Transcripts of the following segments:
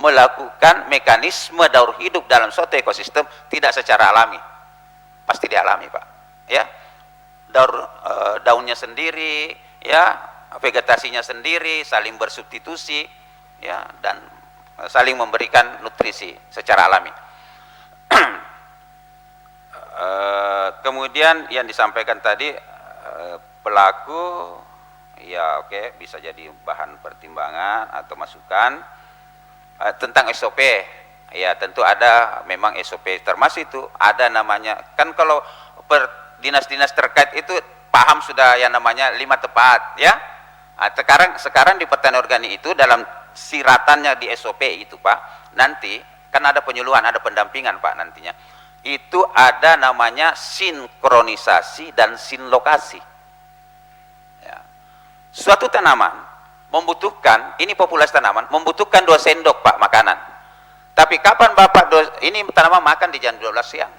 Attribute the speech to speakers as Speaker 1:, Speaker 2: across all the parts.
Speaker 1: melakukan mekanisme daur hidup dalam suatu ekosistem tidak secara alami, pasti dialami Pak, ya. Daunnya sendiri, ya, vegetasinya sendiri, saling bersubstitusi, ya, dan saling memberikan nutrisi secara alami. Kemudian yang disampaikan tadi, pelaku, ya oke, bisa jadi bahan pertimbangan atau masukan. Tentang SOP, ya tentu ada memang SOP, termasuk itu ada namanya, kan kalau dinas-dinas terkait itu paham sudah yang namanya 5 tepat, ya. Sekarang di pertanian organik itu dalam siratannya di SOP itu Pak, nanti kan ada penyuluhan, ada pendampingan Pak nantinya. Itu ada namanya sinkronisasi dan sinlokasi. Ya. Suatu tanaman membutuhkan, ini populasi tanaman membutuhkan 2 sendok Pak makanan. Tapi kapan Bapak ini tanaman makan di jam 12 siang,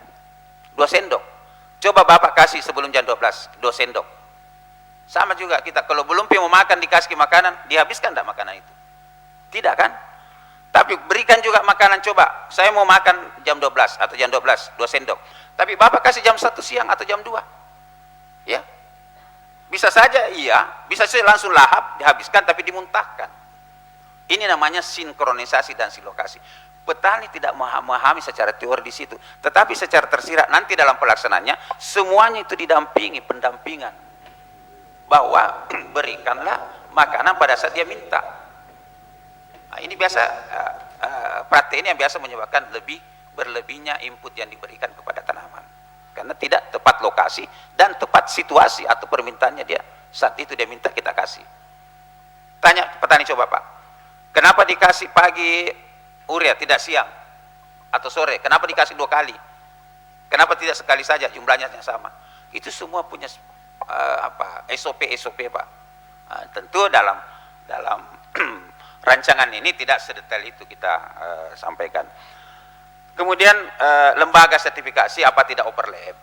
Speaker 1: 2 sendok. Coba Bapak kasih sebelum jam 12, 2 sendok. Sama juga kita, kalau belum mau makan dikasih makanan, dihabiskan tidak makanan itu? Tidak kan? Tapi berikan juga makanan, coba saya mau makan jam 12 atau jam 12, 2 sendok. Tapi Bapak kasih jam 1 siang atau jam 2. Ya. Bisa saja iya, bisa saja langsung lahap, dihabiskan tapi dimuntahkan. Ini namanya sinkronisasi dan silokasi. Petani tidak memahami secara teori di situ, tetapi secara tersirat nanti dalam pelaksanaannya semuanya itu didampingi, pendampingan. Bahwa berikanlah makanan pada saat dia minta. Nah, ini biasa praktek ini yang biasa menyebabkan berlebihnya input yang diberikan kepada tanaman. Karena tidak tepat lokasi dan tepat situasi atau permintaannya dia saat itu dia minta kita kasih. Tanya petani coba Pak, kenapa dikasih pagi urea tidak siang atau sore? Kenapa dikasih 2 kali? Kenapa tidak sekali saja jumlahnya yang sama? Itu semua punya SOP Pak. Tentu dalam rancangan ini tidak sedetail itu kita sampaikan. Kemudian lembaga sertifikasi apa tidak overlap?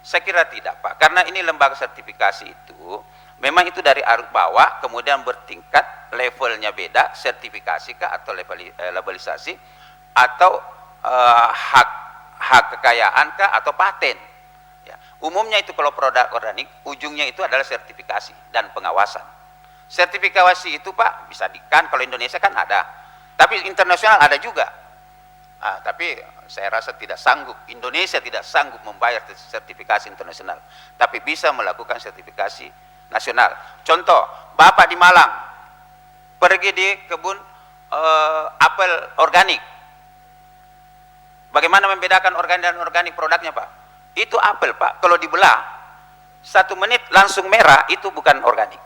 Speaker 1: Saya kira tidak Pak, karena ini lembaga sertifikasi itu memang itu dari arus bawah, kemudian bertingkat, levelnya beda, sertifikasi kah atau labelisasi atau hak kekayaan kah atau paten. Ya. Umumnya itu kalau produk organik ujungnya itu adalah sertifikasi dan pengawasan. Sertifikasi itu Pak bisa kalau Indonesia kan ada, tapi internasional ada juga. Tapi saya rasa Indonesia tidak sanggup membayar sertifikasi internasional, tapi bisa melakukan sertifikasi nasional. Contoh, Bapak di Malang pergi di kebun apel organik. Bagaimana membedakan organik dan organik produknya Pak? Itu apel Pak, kalau dibelah 1 menit langsung merah, itu bukan organik.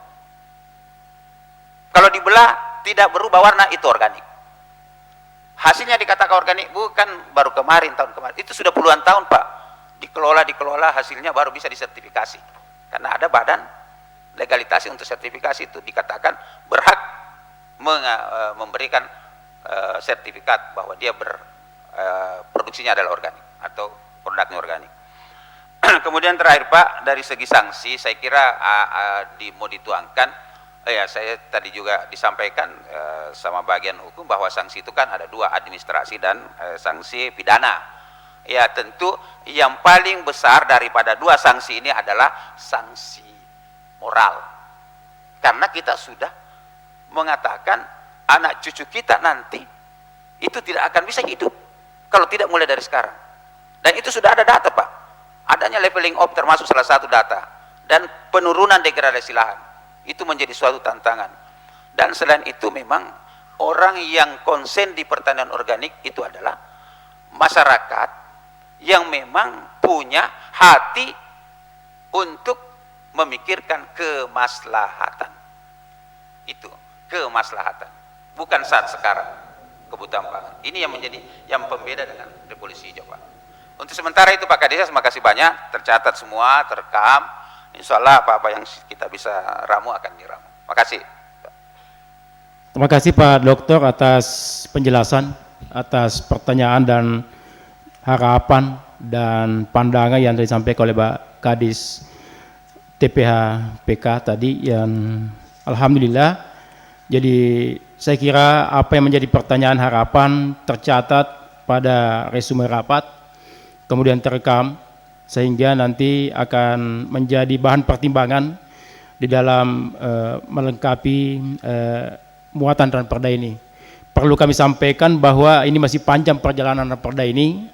Speaker 1: Kalau dibelah tidak berubah warna, itu organik. Hasilnya dikatakan organik bukan baru tahun kemarin, itu sudah puluhan tahun Pak, dikelola hasilnya baru bisa disertifikasi, karena ada badan legalisasi untuk sertifikasi itu dikatakan berhak memberikan sertifikat bahwa dia produksinya adalah organik atau produknya organik. Kemudian terakhir Pak, dari segi sanksi saya kira mau dituangkan. Ya, saya tadi juga disampaikan sama bagian hukum bahwa sanksi itu kan ada 2, administrasi dan sanksi pidana. Ya, tentu yang paling besar daripada 2 sanksi ini adalah sanksi moral. Karena kita sudah mengatakan anak cucu kita nanti itu tidak akan bisa hidup kalau tidak mulai dari sekarang. Dan itu sudah ada data Pak. Adanya leveling up termasuk salah satu data. Dan penurunan degradasi lahan. Itu menjadi suatu tantangan. Dan selain itu memang orang yang konsen di pertanian organik itu adalah masyarakat yang memang punya hati untuk memikirkan kemaslahatan. Itu kemaslahatan, bukan saat sekarang kebutuhan pangan. Ini yang menjadi yang pembeda dengan revolusi hijau Pak. Untuk sementara itu Pak Kadis, terima kasih banyak, tercatat semua, terekam. Insya Allah apa-apa yang kita bisa ramu akan diramu. Makasih.
Speaker 2: Terima kasih Pak Dokter atas penjelasan, atas pertanyaan dan harapan dan pandangan yang disampaikan oleh Pak Kadis TPH PK tadi, yang alhamdulillah jadi saya kira apa yang menjadi pertanyaan harapan tercatat pada resume rapat, kemudian terekam, sehingga nanti akan menjadi bahan pertimbangan di dalam melengkapi muatan Ranperda ini. Perlu kami sampaikan bahwa ini masih panjang perjalanan Ranperda ini,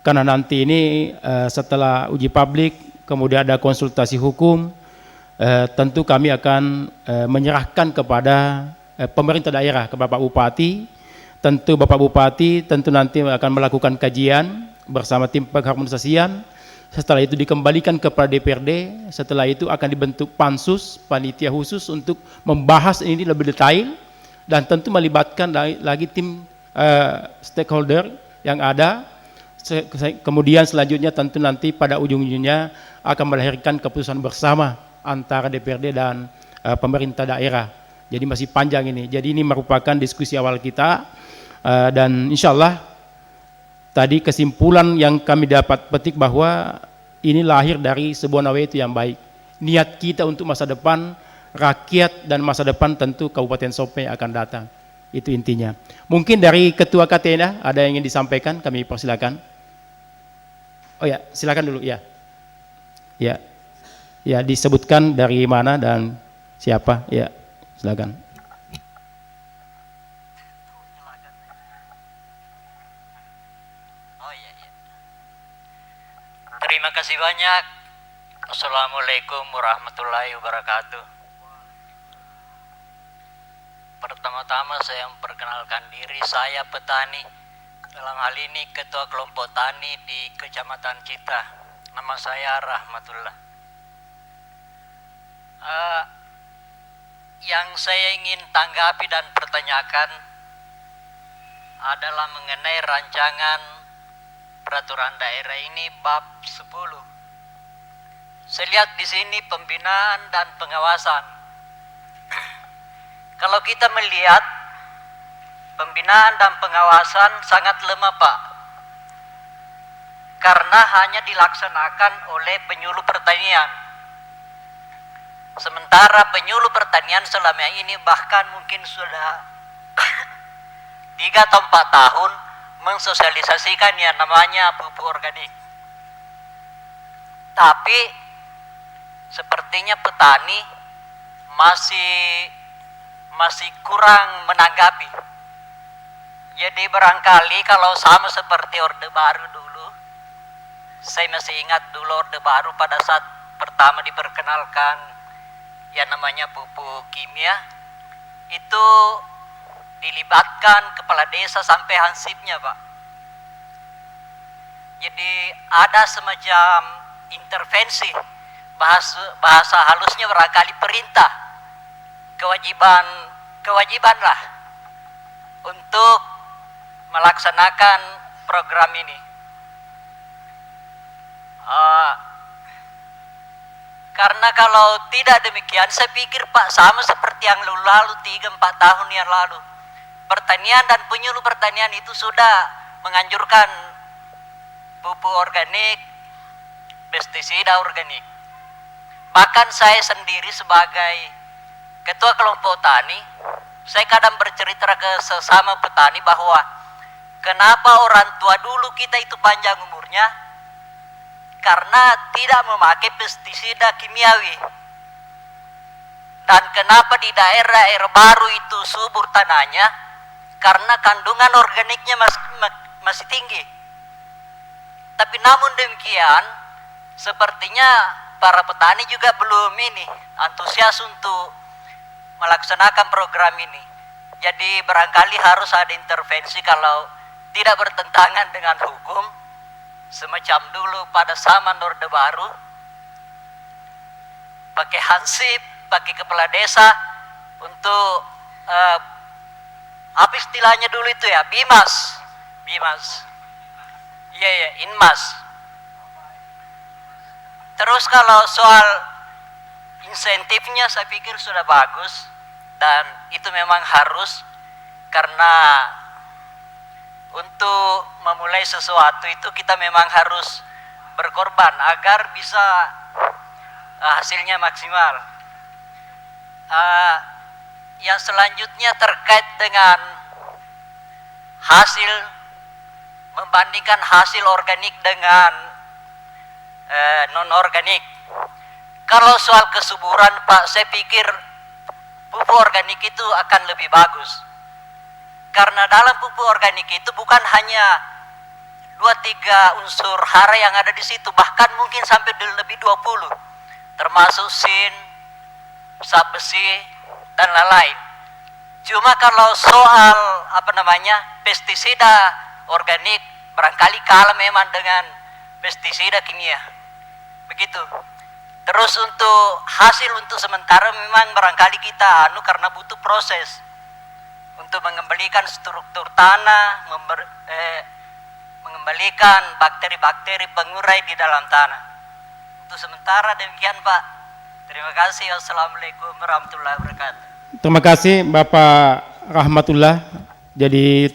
Speaker 2: karena nanti ini setelah uji publik, kemudian ada konsultasi hukum, tentu kami akan menyerahkan kepada pemerintah daerah, ke Bapak Bupati. Tentu Bapak Bupati tentu nanti akan melakukan kajian bersama tim pengharmonisasian. Setelah itu dikembalikan kepada DPRD. Setelah itu akan dibentuk pansus, panitia khusus untuk membahas ini lebih detail, dan tentu melibatkan lagi tim stakeholder yang ada. Kemudian selanjutnya tentu nanti pada ujung-ujungnya akan melahirkan keputusan bersama antara DPRD dan pemerintah daerah. Jadi masih panjang ini. Jadi ini merupakan diskusi awal kita, dan insya Allah tadi kesimpulan yang kami dapat petik bahwa ini lahir dari sebuah nawaitu yang baik. Niat kita untuk masa depan rakyat dan masa depan tentu Kabupaten Sope akan datang. Itu intinya. Mungkin dari Ketua KTNA ada yang ingin disampaikan, kami persilakan. Oh ya, silakan dulu ya. Ya. Ya, disebutkan dari mana dan siapa? Ya. Silakan.
Speaker 3: Oh iya, iya. Terima kasih banyak. Assalamualaikum warahmatullahi wabarakatuh. Pertama-tama saya memperkenalkan diri, saya petani. Dalam hal ini Ketua Kelompok Tani di Kecamatan kita. Nama saya Rahmatullah. Yang saya ingin tanggapi dan pertanyakan adalah mengenai rancangan peraturan daerah ini bab 10. Saya lihat di sini pembinaan dan pengawasan. Kalau kita melihat pembinaan dan pengawasan sangat lemah, Pak. Karena hanya dilaksanakan oleh penyuluh pertanian. Sementara penyuluh pertanian selama ini bahkan mungkin sudah 3 atau 4 tahun mensosialisasikan yang namanya pupuk organik. Tapi sepertinya petani masih kurang menanggapi. Jadi barangkali kalau sama seperti Orde Baru dulu, saya masih ingat dulu Orde Baru pada saat pertama diperkenalkan yang namanya pupuk kimia, itu dilibatkan kepala desa sampai hansipnya, Pak. Jadi ada semacam intervensi, bahasa halusnya barangkali perintah, kewajiban lah untuk melaksanakan program ini. Karena kalau tidak demikian, saya pikir Pak sama seperti yang lalu 3-4 tahun yang lalu. Pertanian dan penyuluh pertanian itu sudah menganjurkan pupuk organik, pestisida organik. Bahkan saya sendiri sebagai Ketua Kelompok Tani, saya kadang bercerita ke sesama petani bahwa kenapa orang tua dulu kita itu panjang umurnya, karena tidak memakai pestisida kimiawi. Dan kenapa di daerah baru itu subur tanahnya, karena kandungan organiknya masih tinggi. Tapi namun demikian, sepertinya para petani juga belum antusias untuk melaksanakan program ini. Jadi barangkali harus ada intervensi kalau tidak bertentangan dengan hukum, semacam dulu pada zaman Orde Baru, pakai hansip, pakai kepala desa untuk apa istilahnya dulu itu ya, Bimas, Inmas. Terus kalau soal insentifnya saya pikir sudah bagus, dan itu memang harus, karena untuk memulai sesuatu itu kita memang harus berkorban agar bisa hasilnya maksimal. yang selanjutnya terkait dengan hasil, membandingkan hasil organik dengan non organik. Kalau soal kesuburan Pak, saya pikir pupuk organik itu akan lebih bagus. Karena dalam pupuk organik itu bukan hanya 2-3 unsur hara yang ada di situ, bahkan mungkin sampai lebih 20, termasuk sin, zat besi, dan lain-lain. Cuma kalau soal pestisida organik barangkali kalah memang dengan pestisida kimia. Begitu. Terus untuk hasil untuk sementara memang barangkali kita karena butuh proses untuk mengembalikan struktur tanah, mengembalikan bakteri-bakteri pengurai di dalam tanah. Untuk sementara demikian Pak. Terima kasih. Wassalamualaikum warahmatullahi wabarakatuh.
Speaker 2: Terima kasih Bapak Rahmatullah. Jadi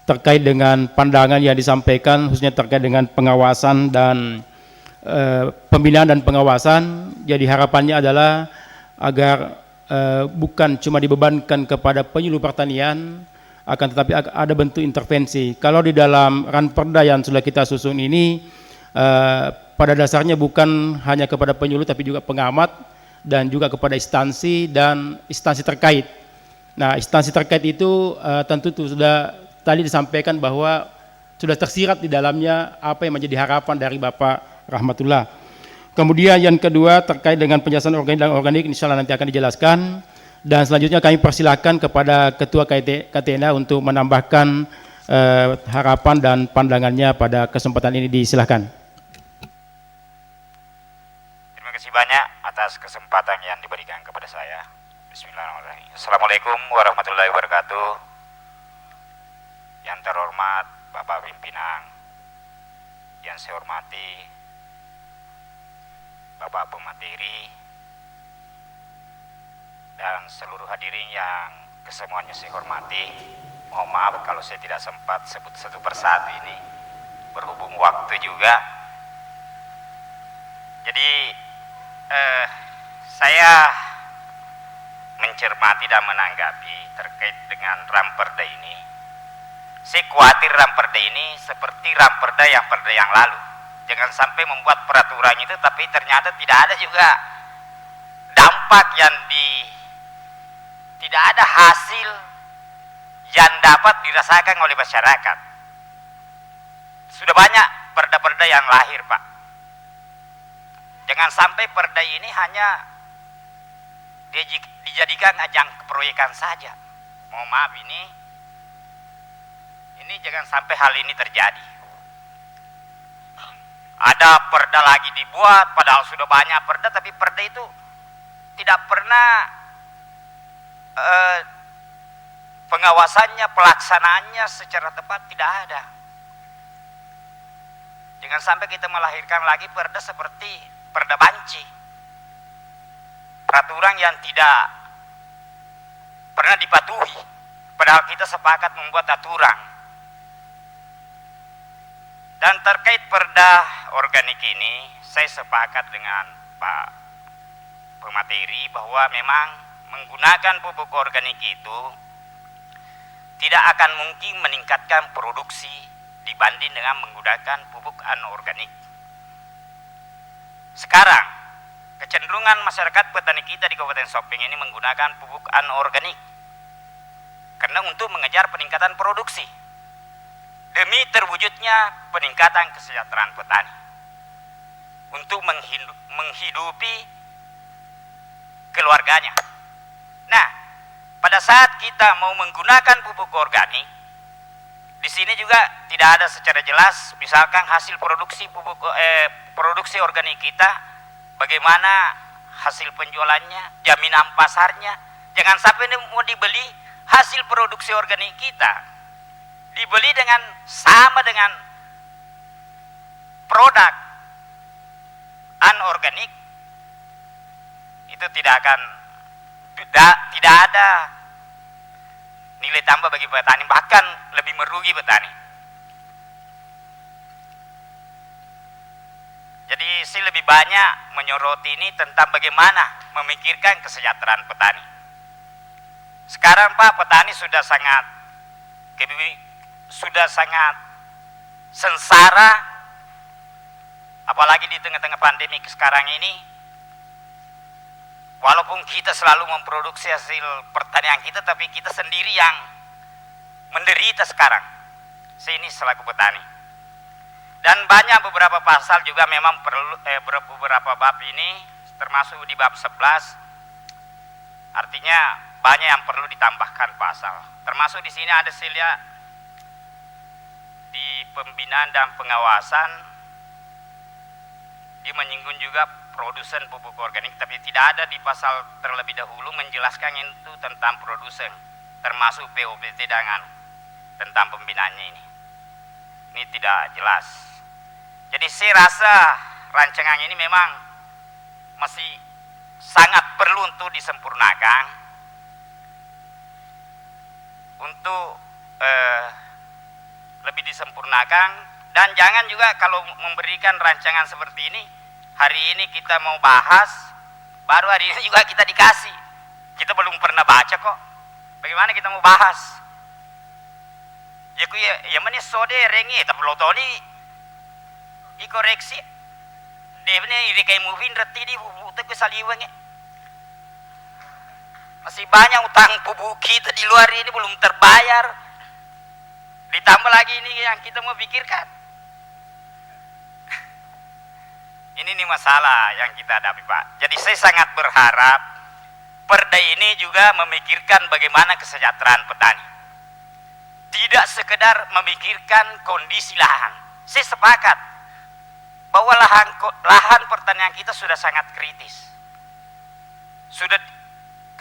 Speaker 2: terkait dengan pandangan yang disampaikan khususnya terkait dengan pengawasan dan pembinaan dan pengawasan. Jadi harapannya adalah agar bukan cuma dibebankan kepada penyuluh pertanian, akan tetapi ada bentuk intervensi. Kalau di dalam ranperda yang sudah kita susun ini, pada dasarnya bukan hanya kepada penyuluh tapi juga pengamat dan juga kepada instansi dan instansi terkait. Nah, instansi terkait itu tentu sudah tadi disampaikan bahwa sudah tersirat di dalamnya apa yang menjadi harapan dari Bapak Rahmatullah. Kemudian yang kedua terkait dengan penjelasan organik dan organik, insya Allah nanti akan dijelaskan. Dan selanjutnya kami persilahkan kepada Ketua KTNA untuk menambahkan harapan dan pandangannya pada kesempatan ini. Disilahkan.
Speaker 4: Terima kasih banyak atas kesempatan yang diberikan kepada saya. Bismillahirrahmanirrahim. Assalamualaikum warahmatullahi wabarakatuh. Yang terhormat Bapak Pimpinan, yang saya hormati Bapak Pemateri, dan seluruh hadirin yang kesemuanya saya hormati. Mohon maaf kalau saya tidak sempat sebut satu persatu ini, berhubung waktu juga. Jadi saya mencermati dan menanggapi terkait dengan ramperda ini. Saya khawatir ramperda ini seperti ramperda yang lalu. Jangan sampai membuat peraturan itu tapi ternyata tidak ada juga dampak yang tidak ada hasil yang dapat dirasakan oleh masyarakat. Sudah banyak perda-perda yang lahir, Pak. Jangan sampai perda ini hanya dijadikan ajang keproyekan saja. Mohon maaf ini jangan sampai hal ini terjadi. Ada perda lagi dibuat, padahal sudah banyak perda, tapi perda itu tidak pernah pengawasannya, pelaksanaannya secara tepat tidak ada. Jangan sampai kita melahirkan lagi perda seperti perda banci, peraturan yang tidak pernah dipatuhi, padahal kita sepakat membuat aturan. Dan terkait perda organik ini, saya sepakat dengan Pak Pemateri bahwa memang menggunakan pupuk organik itu tidak akan mungkin meningkatkan produksi dibanding dengan menggunakan pupuk anorganik. Sekarang, kecenderungan masyarakat petani kita di Kabupaten Sopeng ini menggunakan pupuk anorganik karena untuk mengejar peningkatan produksi demi terwujudnya peningkatan kesejahteraan petani untuk menghidupi keluarganya. Nah, pada saat kita mau menggunakan pupuk organik, di sini juga tidak ada secara jelas misalkan hasil produksi organik kita, bagaimana hasil penjualannya, jaminan pasarnya. Jangan sampai mau dibeli hasil produksi organik kita dibeli dengan sama dengan produk anorganik, itu tidak ada nilai tambah bagi petani, bahkan lebih merugi petani. Jadi saya lebih banyak menyoroti ini tentang bagaimana memikirkan kesejahteraan petani. Sekarang Pak, petani sudah sangat sengsara, apalagi di tengah-tengah pandemi sekarang ini. Walaupun kita selalu memproduksi hasil pertanian kita, tapi kita sendiri yang menderita sekarang. Saya ini selaku petani. Dan banyak beberapa pasal juga memang perlu beberapa bab ini, termasuk di bab 11. Artinya banyak yang perlu ditambahkan pasal. Termasuk di sini ada saya lihat di pembinaan dan pengawasan, dia menyinggung juga produsen pupuk organik, tapi tidak ada di pasal terlebih dahulu menjelaskan itu tentang produsen, termasuk POPT dengan tentang pembinaannya ini. Ini tidak jelas. Jadi saya rasa rancangan ini memang masih sangat perlu untuk disempurnakan, untuk lebih disempurnakan. Dan jangan juga kalau memberikan rancangan seperti ini, hari ini kita mau bahas, baru hari ini juga kita dikasih, kita belum pernah baca kok, bagaimana kita mau bahas? Ya mana sode rengi tapi lo toni ikoreksi dia ini iri kayak movin reti di bubuk ke saliwangnya. Masih banyak utang pupuk kita di luar ini belum terbayar, ditambah lagi ini yang kita mau pikirkan. Ini nih masalah yang kita hadapi Pak. Jadi saya sangat berharap Perda ini juga memikirkan bagaimana kesejahteraan petani, tidak sekedar memikirkan kondisi lahan. Saya sepakat bahwa lahan pertanian kita sudah sangat kritis, sudah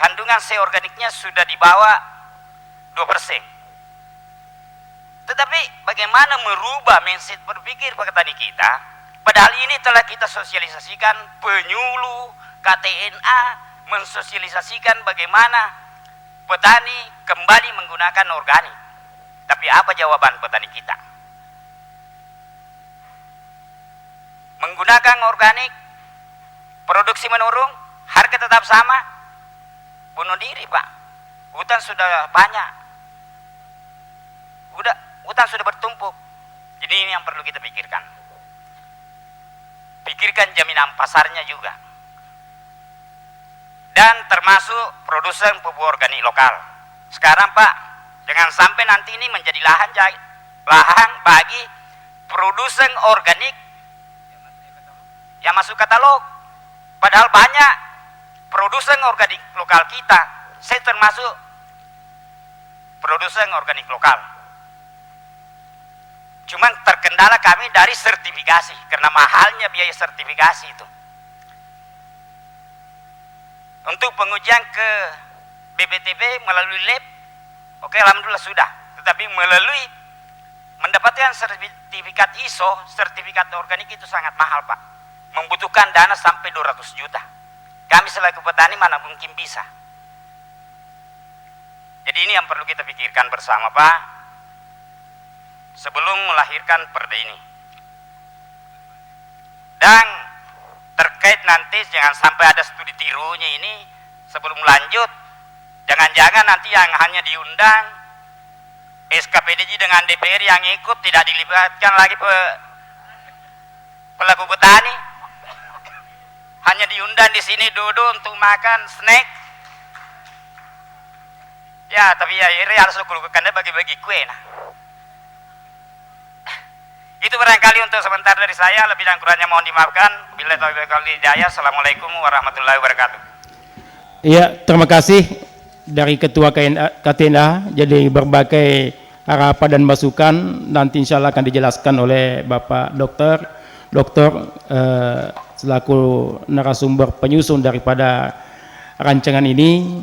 Speaker 4: kandungan C organiknya sudah di bawah 2%. Tetapi bagaimana merubah mindset berpikir petani kita? Padahal ini telah kita sosialisasikan, penyuluh, KTNA mensosialisasikan bagaimana petani kembali menggunakan organik. Tapi apa jawaban petani kita? Menggunakan organik, produksi menurun, harga tetap sama, bunuh diri Pak. Hutan sudah banyak, hutan sudah bertumpuk. Jadi ini yang perlu kita pikirkan. Pikirkan jaminan pasarnya juga, dan termasuk produsen pupuk organik lokal. Sekarang Pak, jangan sampai nanti ini menjadi lahan bagi produsen organik yang masuk katalog. Padahal banyak produsen organik lokal kita, saya termasuk produsen organik lokal. Cuman terkendala kami dari sertifikasi, karena mahalnya biaya sertifikasi itu. Untuk pengujian ke BPTB melalui lab, oke, alhamdulillah sudah. Tetapi melalui mendapatkan sertifikat ISO, sertifikat organik itu sangat mahal Pak. Membutuhkan dana sampai 200 juta. Kami selaku petani mana mungkin bisa. Jadi ini yang perlu kita pikirkan bersama Pak, sebelum melahirkan perda ini. Dan terkait nanti jangan sampai ada studi tirunya ini, sebelum lanjut, jangan-jangan nanti yang hanya diundang SKPDJ dengan DPR yang ikut, tidak dilibatkan lagi pelaku petani, hanya diundang di sini duduk untuk makan snack. Ya, tapi ya ini harus lakukan bagi-bagi kue. Nah, itu barangkali untuk sebentar dari saya, lebih dan kurangnya mohon dimaafkan. Bila taufiq wal hidayah. Assalamualaikum warahmatullahi wabarakatuh.
Speaker 2: Iya, terima kasih dari Ketua KTNA. Jadi berbagai harapan dan masukan nanti insya Allah akan dijelaskan oleh Bapak Dokter selaku narasumber penyusun daripada rancangan ini.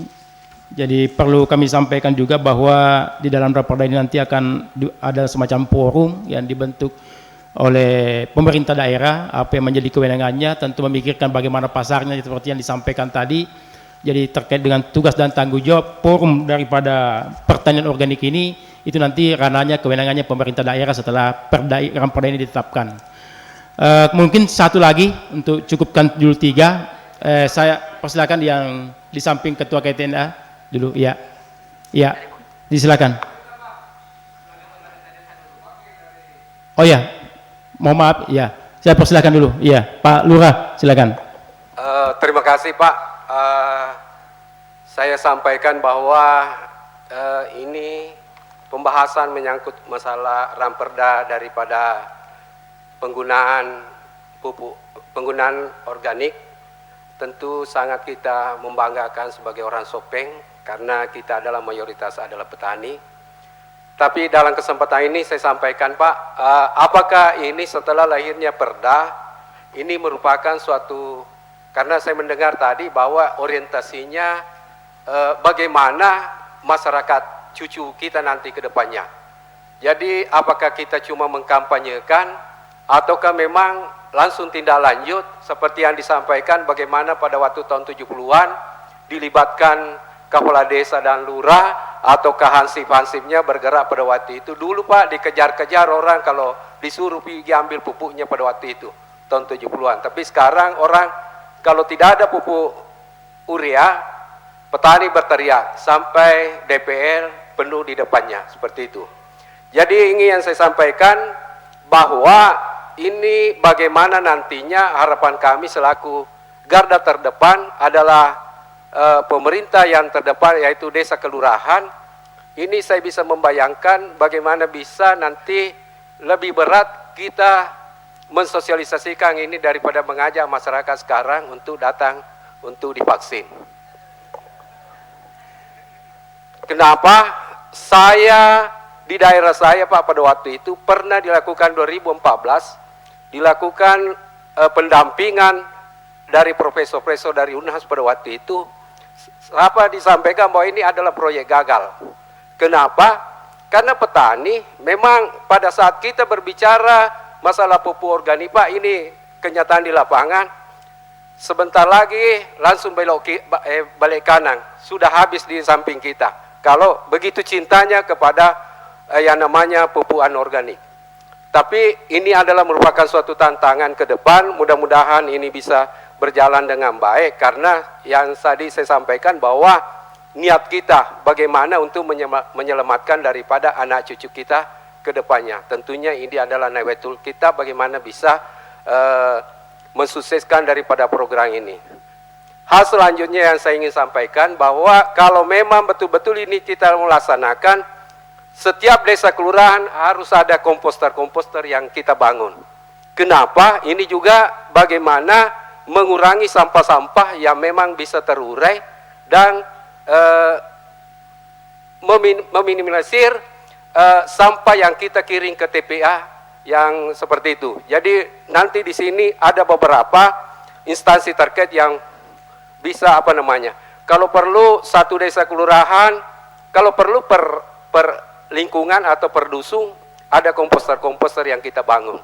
Speaker 2: Jadi perlu kami sampaikan juga bahwa di dalam raperda ini nanti akan ada semacam forum yang dibentuk oleh pemerintah daerah, apa yang menjadi kewenangannya, tentu memikirkan bagaimana pasarnya seperti yang disampaikan tadi. Jadi terkait dengan tugas dan tanggung jawab forum daripada pertanian organik ini, itu nanti ranahnya kewenangannya pemerintah daerah setelah raperda ini ditetapkan. Mungkin satu lagi untuk cukupkan dulu 3, saya persilakan yang di samping Ketua KTNA dulu ya. Ya, disilakan. Oh ya, mohon maaf, ya, saya persilakan dulu. Iya, Pak Lurah, silakan.
Speaker 5: Terima kasih Pak. Saya sampaikan bahwa ini pembahasan menyangkut masalah ramperda daripada penggunaan penggunaan organik. Tentu sangat kita membanggakan sebagai orang Sopeng karena kita adalah mayoritas adalah petani. Tapi dalam kesempatan ini saya sampaikan Pak, apakah ini setelah lahirnya Perda ini merupakan suatu, karena saya mendengar tadi bahwa orientasinya bagaimana masyarakat cucu kita nanti ke depannya. Jadi apakah kita cuma mengkampanyekan ataukah memang langsung tindak lanjut seperti yang disampaikan bagaimana pada waktu tahun 70-an dilibatkan kepala desa dan lurah ataukah hansip-hansipnya bergerak pada waktu itu. Dulu Pak dikejar-kejar orang kalau disuruh pergi ambil pupuknya pada waktu itu tahun 70-an. Tapi sekarang orang kalau tidak ada pupuk urea, petani berteriak sampai DPR penuh di depannya, seperti itu. Jadi ini yang saya sampaikan bahwa ini bagaimana nantinya harapan kami selaku garda terdepan adalah pemerintah yang terdepan yaitu desa kelurahan. Ini saya bisa membayangkan bagaimana bisa nanti lebih berat kita mensosialisasikan ini daripada mengajak masyarakat sekarang untuk datang untuk divaksin. Kenapa? Saya di daerah saya Pak pada waktu itu pernah dilakukan 2014 dilakukan pendampingan dari profesor-profesor dari UNHAS pada waktu itu. Apa disampaikan bahwa ini adalah proyek gagal. Kenapa? Karena petani memang pada saat kita berbicara masalah pupuk organik Pak, ini kenyataan di lapangan. Sebentar lagi langsung balik kanan, sudah habis di samping kita. Kalau begitu cintanya kepada yang namanya pupuk anorganik. Tapi ini adalah merupakan suatu tantangan ke depan, mudah-mudahan ini bisa berjalan dengan baik karena yang tadi saya sampaikan bahwa niat kita bagaimana untuk menyelamatkan daripada anak cucu kita ke depannya. Tentunya ini adalah nawetul kita bagaimana bisa mensukseskan daripada program ini. Hal selanjutnya yang saya ingin sampaikan bahwa kalau memang betul-betul ini kita melaksanakan, setiap desa kelurahan harus ada komposter-komposter yang kita bangun. Kenapa? Ini juga bagaimana mengurangi sampah-sampah yang memang bisa terurai dan meminimalisir sampah yang kita kirim ke TPA yang seperti itu. Jadi nanti di sini ada beberapa instansi terkait yang bisa kalau perlu satu desa kelurahan, kalau perlu per lingkungan atau per dusun ada komposter-komposter yang kita bangun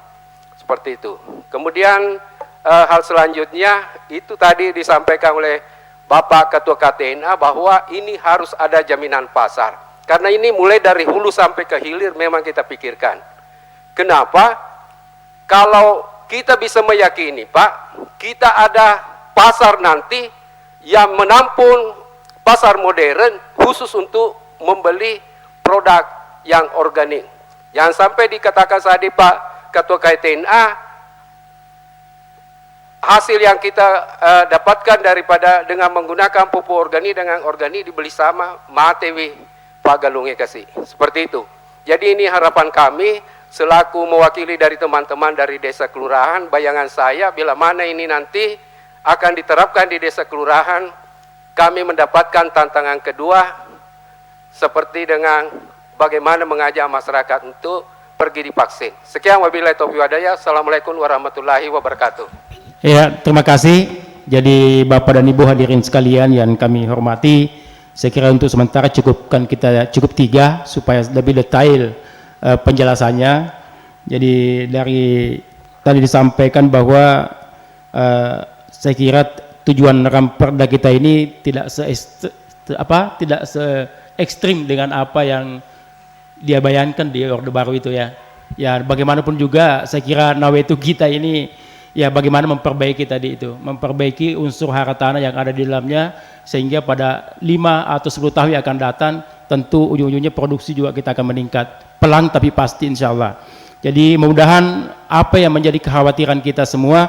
Speaker 5: seperti itu. Kemudian hal selanjutnya itu tadi disampaikan oleh Bapak Ketua KTNA bahwa ini harus ada jaminan pasar. Karena ini mulai dari hulu sampai ke hilir memang kita pikirkan. Kenapa? Kalau kita bisa meyakini Pak, kita ada pasar nanti yang menampung pasar modern khusus untuk membeli produk yang organik. Yang sampai dikatakan tadi Pak Ketua KTNA, hasil yang kita dapatkan daripada dengan menggunakan pupuk organik dengan organik dibeli sama matewi Pak Galungnya kasih seperti itu. Jadi ini harapan kami selaku mewakili dari teman-teman dari desa kelurahan. Bayangan saya bila mana ini nanti akan diterapkan di desa kelurahan, kami mendapatkan tantangan kedua seperti dengan bagaimana mengajak masyarakat untuk pergi divaksin. Sekian wabillahi taufiq walhidayah. Assalamualaikum warahmatullahi wabarakatuh.
Speaker 2: Ya, terima kasih. Jadi Bapak dan Ibu hadirin sekalian yang kami hormati, saya kira untuk sementara cukup 3 supaya lebih detail penjelasannya. Jadi dari tadi disampaikan bahwa saya kira tujuan Ramperda kita ini tidak se ekstrim dengan apa yang dia bayangkan di Orde Baru itu ya. Ya bagaimanapun juga saya kira nawetu kita ini ya bagaimana memperbaiki tadi itu, memperbaiki unsur hara tanah yang ada di dalamnya sehingga pada 5 atau 10 tahun yang akan datang tentu ujung-ujungnya produksi juga kita akan meningkat, pelan tapi pasti insya Allah. Jadi mudah-mudahan apa yang menjadi kekhawatiran kita semua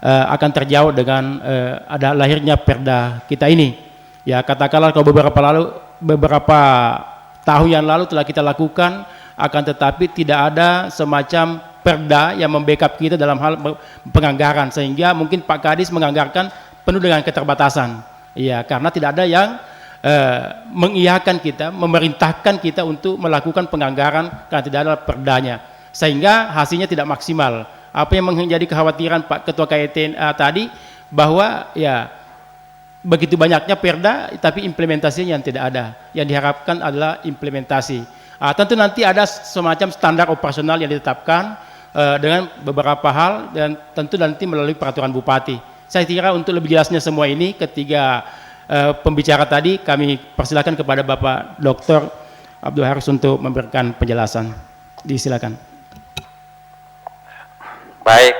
Speaker 2: akan terjawab dengan ada lahirnya perda kita ini. Ya katakanlah kalau beberapa tahun yang lalu telah kita lakukan, akan tetapi tidak ada semacam perda yang membackup kita dalam hal penganggaran, sehingga mungkin Pak Kadis menganggarkan penuh dengan keterbatasan. Ya karena tidak ada yang mengiyakan kita, memerintahkan kita untuk melakukan penganggaran karena tidak ada perdanya, sehingga hasilnya tidak maksimal. Apa yang menjadi kekhawatiran Pak Ketua KITNA tadi, bahwa ya begitu banyaknya perda tapi implementasinya yang tidak ada. Yang diharapkan adalah implementasi. Tentu nanti ada semacam standar operasional yang ditetapkan dengan beberapa hal, dan tentu nanti melalui peraturan bupati. Saya kira untuk lebih jelasnya semua ini, ketiga pembicara tadi kami persilakan kepada Bapak Dr. Abdul Haris untuk memberikan penjelasan. Disilakan.
Speaker 1: Baik,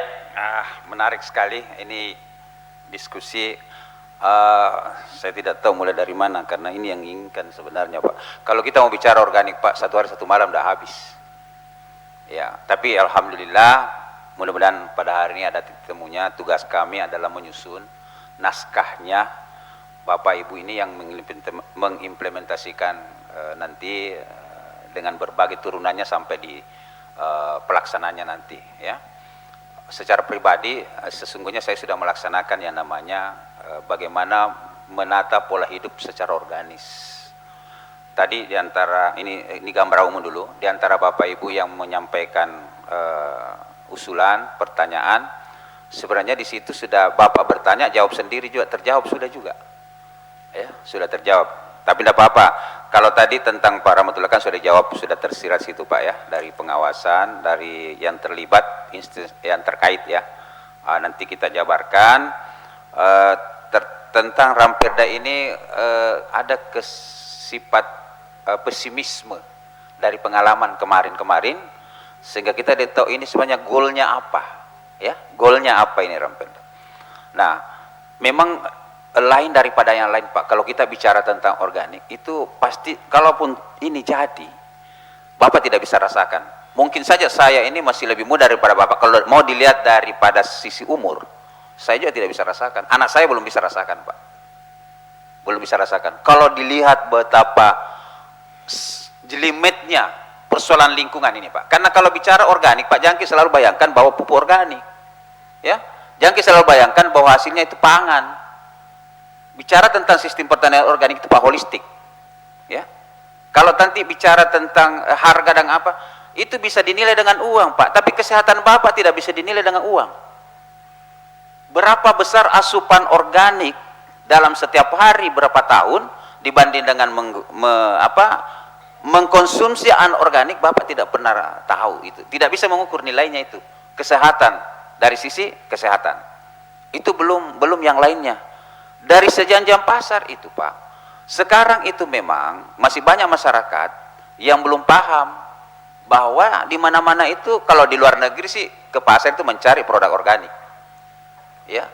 Speaker 1: menarik sekali ini diskusi. Saya tidak tahu mulai dari mana, karena ini yang inginkan sebenarnya Pak. Kalau kita mau bicara organik Pak, satu hari satu malam dah habis. Ya, tapi alhamdulillah mudah-mudahan pada hari ini ada titik temunya. Tugas kami adalah menyusun naskahnya. Bapak Ibu ini yang mengimplementasikan nanti dengan berbagai turunannya sampai di pelaksananya nanti ya. Secara pribadi sesungguhnya saya sudah melaksanakan yang namanya bagaimana menata pola hidup secara organis. Tadi diantara ini gambar umum dulu, diantara Bapak Ibu yang menyampaikan usulan, pertanyaan, sebenarnya di situ sudah Bapak bertanya, jawab sendiri juga, terjawab sudah juga, ya sudah terjawab. Tapi tidak apa-apa. Kalau tadi tentang Pak Rahmatullah kan sudah dijawab, sudah tersirat situ Pak ya, dari pengawasan, dari yang terlibat, yang terkait ya. Nanti kita jabarkan tentang Ramperda ini ada sifat pesimisme dari pengalaman kemarin-kemarin, sehingga kita tahu ini sebenarnya goalnya apa ya, goalnya apa ini Ramperda. Nah memang lain daripada yang lain Pak. Kalau kita bicara tentang organik itu pasti, kalaupun ini jadi Bapak tidak bisa rasakan. Mungkin saja saya ini masih lebih muda daripada Bapak. Kalau mau dilihat daripada sisi umur, saya juga tidak bisa rasakan. Anak saya belum bisa rasakan Pak, belum bisa rasakan. Kalau dilihat betapa jelimetnya persoalan lingkungan ini Pak. Karena kalau bicara organik Pak Jangki selalu bayangkan bahwa pupuk organik ya, Jangki selalu bayangkan bahwa hasilnya itu pangan. Bicara tentang sistem pertanian organik itu Pak holistik ya. Kalau nanti bicara tentang harga dan apa, itu bisa dinilai dengan uang Pak, tapi kesehatan Bapak tidak bisa dinilai dengan uang. Berapa besar asupan organik dalam setiap hari berapa tahun dibanding dengan mengkonsumsi anorganik, Bapak tidak pernah tahu itu. Tidak bisa mengukur nilainya itu. Kesehatan, dari sisi kesehatan. Itu belum yang lainnya. Dari sejanjang pasar itu Pak, sekarang itu memang masih banyak masyarakat yang belum paham bahwa di mana-mana itu, kalau di luar negeri sih ke pasar itu mencari produk organik ya.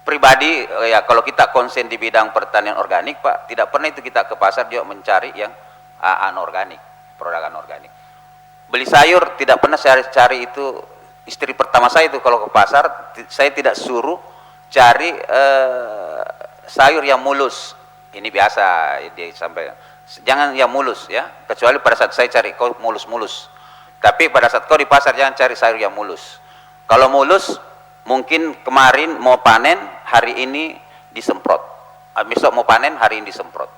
Speaker 1: Pribadi ya, kalau kita konsen di bidang pertanian organik Pak, tidak pernah itu kita ke pasar juga mencari yang anorganik, produk anorganik. Beli sayur tidak pernah saya cari itu. Istri pertama saya itu kalau ke pasar, saya tidak suruh cari sayur yang mulus. Ini biasa dia sampaikan, jangan yang mulus ya, kecuali pada saat saya cari kau mulus-mulus. Tapi pada saat kau di pasar jangan cari sayur yang mulus. Kalau mulus mungkin kemarin mau panen, hari ini disemprot, besok mau panen, hari ini disemprot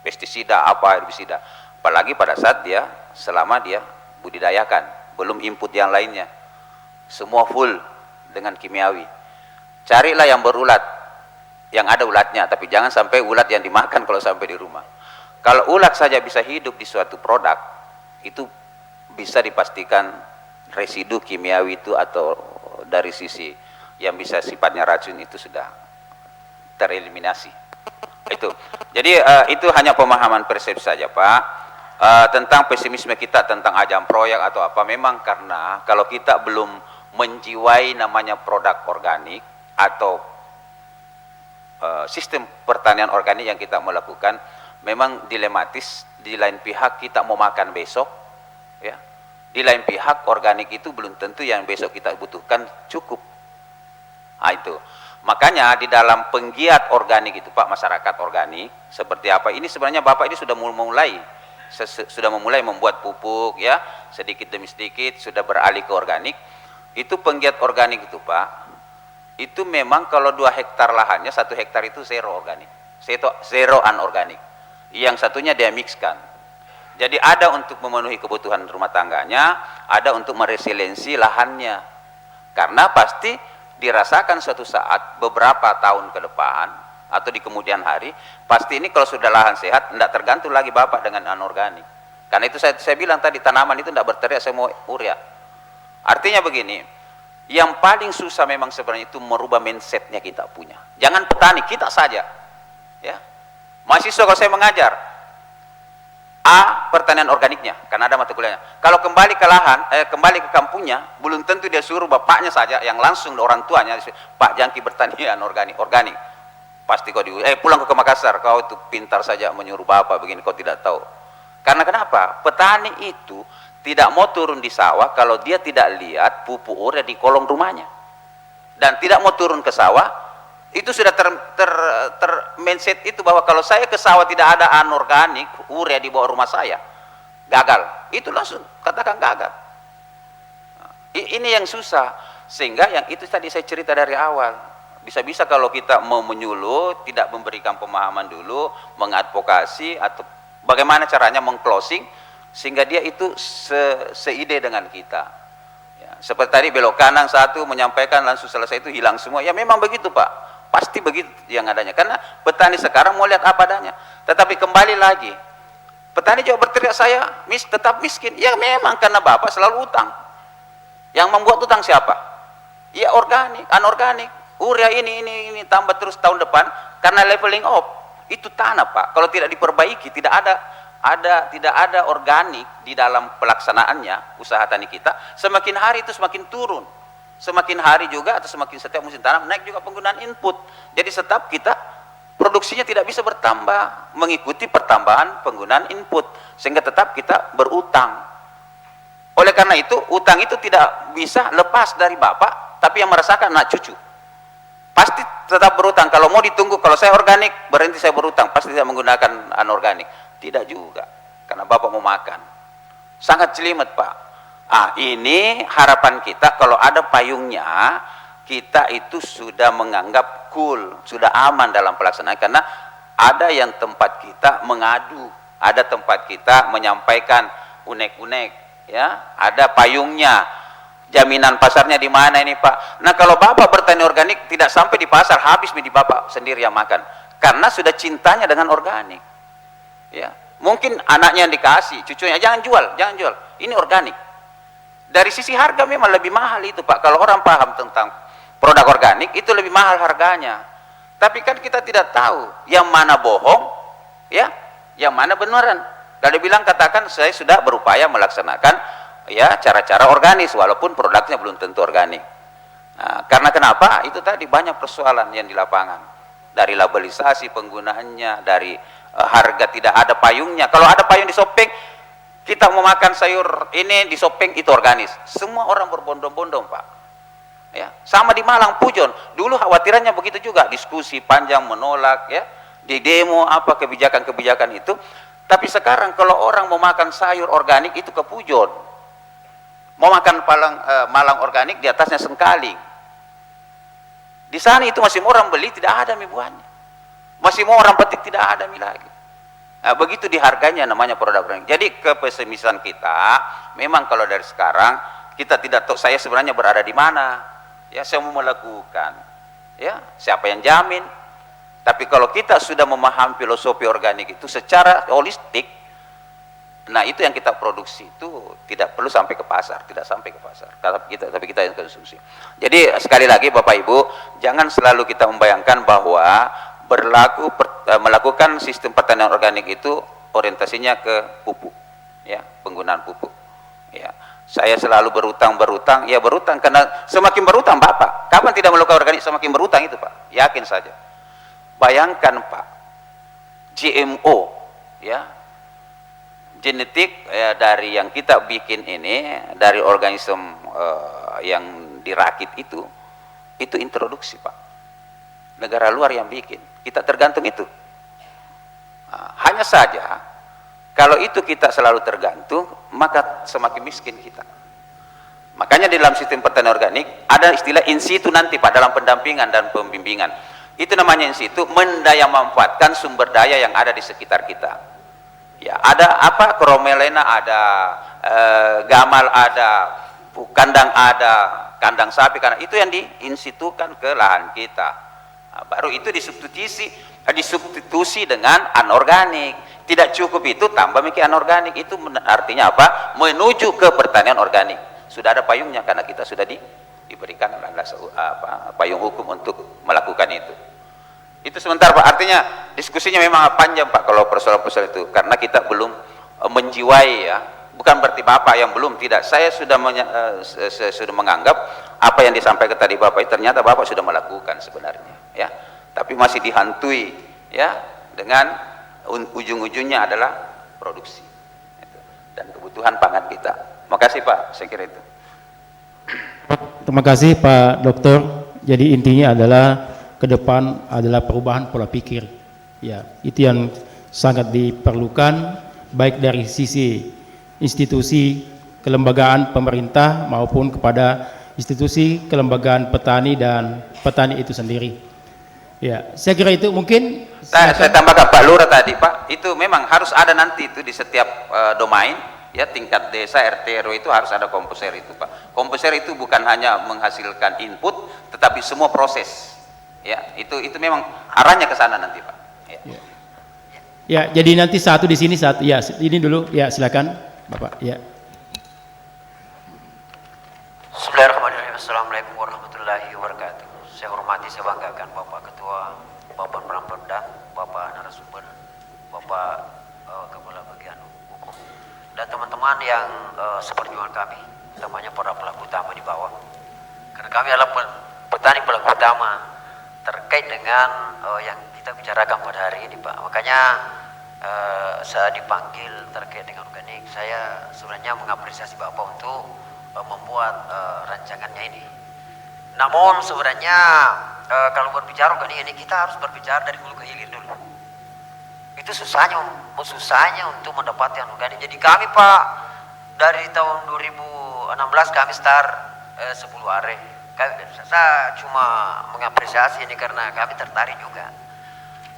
Speaker 1: pestisida, apa herbisida. Apalagi pada saat dia, selama dia budidayakan, belum input yang lainnya, semua full dengan kimiawi. Carilah yang berulat, yang ada ulatnya, tapi jangan sampai ulat yang dimakan kalau sampai di rumah. Kalau ulat saja bisa hidup di suatu produk, itu bisa dipastikan residu kimiawi itu atau dari sisi yang bisa sifatnya racun itu sudah tereliminasi. Itu. Jadi itu hanya pemahaman persepsi saja Pak. Tentang pesimisme kita tentang ajang proyek atau apa, memang karena kalau kita belum menjiwai namanya produk organik atau sistem pertanian organik yang kita melakukan, memang dilematis di lain pihak kita mau makan besok, ya. Di lain pihak organik itu belum tentu yang besok kita butuhkan cukup. Nah, itu. Makanya di dalam penggiat organik itu Pak, masyarakat organik seperti apa? Ini sebenarnya Bapak ini sudah memulai membuat pupuk, ya, sedikit demi sedikit sudah beralih ke organik. Itu penggiat organik itu Pak, itu memang kalau 2 hektar lahannya, 1 hektar itu zero organik, zero anorganik, yang satunya dia mixkan. Jadi ada untuk memenuhi kebutuhan rumah tangganya, ada untuk meresiliensi lahannya, karena pasti dirasakan suatu saat beberapa tahun ke depan atau di kemudian hari, pasti ini kalau sudah lahan sehat tidak tergantung lagi Bapak dengan anorganik. Karena itu saya bilang tadi, tanaman itu tidak berteriak saya mau urea. Artinya begini, yang paling susah memang sebenarnya itu merubah mindsetnya kita punya. Jangan petani, kita saja, ya. Mahasiswa kalau saya mengajar A, pertanian organiknya, karena ada mata kuliahnya. Kalau kembali ke lahan, kembali ke kampungnya, belum tentu dia suruh bapaknya saja, yang langsung orang tuanya, Pak Jangki bertanian organik. Pasti kau pulang ke Makassar, kau itu pintar saja menyuruh bapak begini, kau tidak tahu. Karena kenapa? Petani itu tidak mau turun di sawah kalau dia tidak lihat pupuk urea di kolong rumahnya. Dan tidak mau turun ke sawah, itu sudah mindset itu bahwa kalau saya ke sawah tidak ada anorganik urea di bawah rumah saya, gagal. Itu langsung katakan gagal. Ini yang susah, sehingga yang itu tadi saya cerita dari awal, bisa-bisa kalau kita mau menyuluh, tidak memberikan pemahaman dulu, mengadvokasi atau bagaimana caranya mengclosing sehingga dia itu seide dengan kita, ya, seperti tadi belok kanan satu menyampaikan langsung selesai itu hilang semua. Ya memang begitu Pak, pasti begitu yang adanya, karena petani sekarang mau lihat apa adanya. Tetapi kembali lagi, petani juga berteriak saya tetap miskin. Ya memang karena Bapak selalu utang. Yang membuat utang siapa? Ya organik, anorganik, urea ini tambah terus tahun depan karena leveling up. Itu tanah Pak, kalau tidak diperbaiki tidak ada organik di dalam pelaksanaannya usaha tani kita, semakin hari itu semakin turun. Semakin hari juga atau semakin setiap musim tanam naik juga penggunaan input. Jadi tetap kita produksinya tidak bisa bertambah mengikuti pertambahan penggunaan input, sehingga tetap kita berutang. Oleh karena itu utang itu tidak bisa lepas dari Bapak, tapi yang merasakan anak cucu. Pasti tetap berutang. Kalau mau ditunggu, kalau saya organik berhenti saya berutang, pasti tidak menggunakan anorganik. Tidak juga, karena Bapak mau makan. Sangat jelimet Pak. Ini harapan kita kalau ada payungnya, kita itu sudah menganggap cool, sudah aman dalam pelaksanaan, karena ada yang tempat kita mengadu, ada tempat kita menyampaikan unek-unek, ya, ada payungnya, jaminan pasarnya di mana ini Pak. Nah kalau Bapak bertani organik tidak sampai di pasar, habis di Bapak sendiri yang makan, karena sudah cintanya dengan organik, ya. Mungkin anaknya yang dikasih, cucunya jangan jual, ini organik. Dari sisi harga memang lebih mahal itu Pak. Kalau orang paham tentang produk organik itu lebih mahal harganya. Tapi kan kita tidak tahu yang mana bohong, ya, yang mana beneran. Kalau bilang katakan saya sudah berupaya melaksanakan ya cara-cara organis walaupun produknya belum tentu organik. Nah, karena kenapa? Itu tadi banyak persoalan yang di lapangan. Dari labelisasi penggunaannya, dari harga tidak ada payungnya. Kalau ada payung di Sopeng, kita mau makan sayur ini di Sopeng itu organis, semua orang berbondong-bondong Pak, ya. Sama di Malang, Pujon, dulu khawatirannya begitu juga, diskusi panjang menolak, ya, di demo apa kebijakan-kebijakan itu. Tapi sekarang kalau orang mau makan sayur organik itu ke Pujon, mau makan Malang organik di atasnya Sengkaling, di sana itu masih mau orang beli, tidak ada mie buahnya, masih mau orang petik, tidak ada mie lagi. Nah, begitu diharganya namanya produk organik. Jadi kepesimisan kita memang kalau dari sekarang kita tidak tahu saya sebenarnya berada di mana, ya, saya mau melakukan, ya, siapa yang jamin. Tapi kalau kita sudah memahami filosofi organik itu secara holistik, nah itu yang kita produksi itu tidak perlu sampai ke pasar, tidak sampai ke pasar, tapi kita yang konsumsi. Jadi sekali lagi Bapak Ibu, jangan selalu kita membayangkan bahwa melakukan sistem pertanian organik itu orientasinya ke pupuk, ya, penggunaan pupuk, ya. Saya selalu berutang, ya berutang karena semakin berutang Bapak, kapan tidak melakukan organik semakin berutang itu Pak, yakin saja. Bayangkan Pak, GMO, ya, genetik dari yang kita bikin ini, dari organisme yang dirakit itu introduksi Pak. Negara luar yang bikin, kita tergantung itu. Hanya saja kalau itu kita selalu tergantung, maka semakin miskin kita. Makanya di dalam sistem pertanian organik ada istilah in situ nanti Pak, dalam pendampingan dan pembimbingan. Itu namanya in situ, mendaya manfaatkan sumber daya yang ada di sekitar kita. Ya, ada apa? Kromelena ada, gamal ada, kandang ada, kandang sapi, karena itu yang diinsitukan ke lahan kita. Nah, baru itu disubstitusi dengan anorganik. Tidak cukup itu, tambah mikir anorganik. Itu artinya apa? Menuju ke pertanian organik. Sudah ada payungnya karena kita sudah diberikan payung hukum untuk melakukan itu. Itu sebentar Pak. Artinya diskusinya memang panjang Pak kalau persoalan-persoalan itu, karena kita belum menjiwai ya. Bukan berarti Bapak yang belum, tidak. Saya sudah sudah menganggap apa yang disampaikan tadi Bapak, ternyata Bapak sudah melakukan sebenarnya ya. Tapi masih dihantui ya dengan ujung-ujungnya adalah produksi dan kebutuhan pangan kita. Makasih Pak, saya kira itu.
Speaker 2: Terima kasih Pak Dokter. Jadi intinya adalah ke depan adalah perubahan pola pikir. Ya, itu yang sangat diperlukan baik dari sisi institusi kelembagaan pemerintah maupun kepada institusi kelembagaan petani dan petani itu sendiri. Ya, saya kira itu mungkin.
Speaker 1: Saya tambahkan Pak Lurah tadi Pak, itu memang harus ada nanti itu di setiap domain. Ya, tingkat desa RT RW itu harus ada komposer itu Pak. Komposer itu bukan hanya menghasilkan input, tetapi semua proses. Ya, itu memang arahnya ke sana nanti Pak. Ya.
Speaker 2: Ya, jadi nanti satu di sini, satu ya ini dulu ya, silakan Bapak. Ya.
Speaker 6: Bismillahirrahmanirrahim. Assalamualaikum warahmatullahi wabarakatuh. Saya hormati, saya banggakan Bapak Ketua Bapak Ramperda, Bapak narasumber, Bapak Kepala Bagian Hukum, dan teman-teman yang seperjuangan kami, utamanya para pelaku utama di bawah. Karena kami adalah petani pelaku utama terkait dengan yang kita bicarakan pada hari ini Pak. Makanya saya dipanggil terkait dengan organik. Saya sebenarnya mengapresiasi Bapak untuk membuat rancangannya ini. Namun sebenarnya kalau berbicara organik ini kita harus berbicara dari hulu ke hilir dulu. Itu susahnya untuk mendapatkan organik. Jadi kami Pak dari tahun 2016 kami start 10 are. Saya cuma mengapresiasi ini karena kami tertarik juga.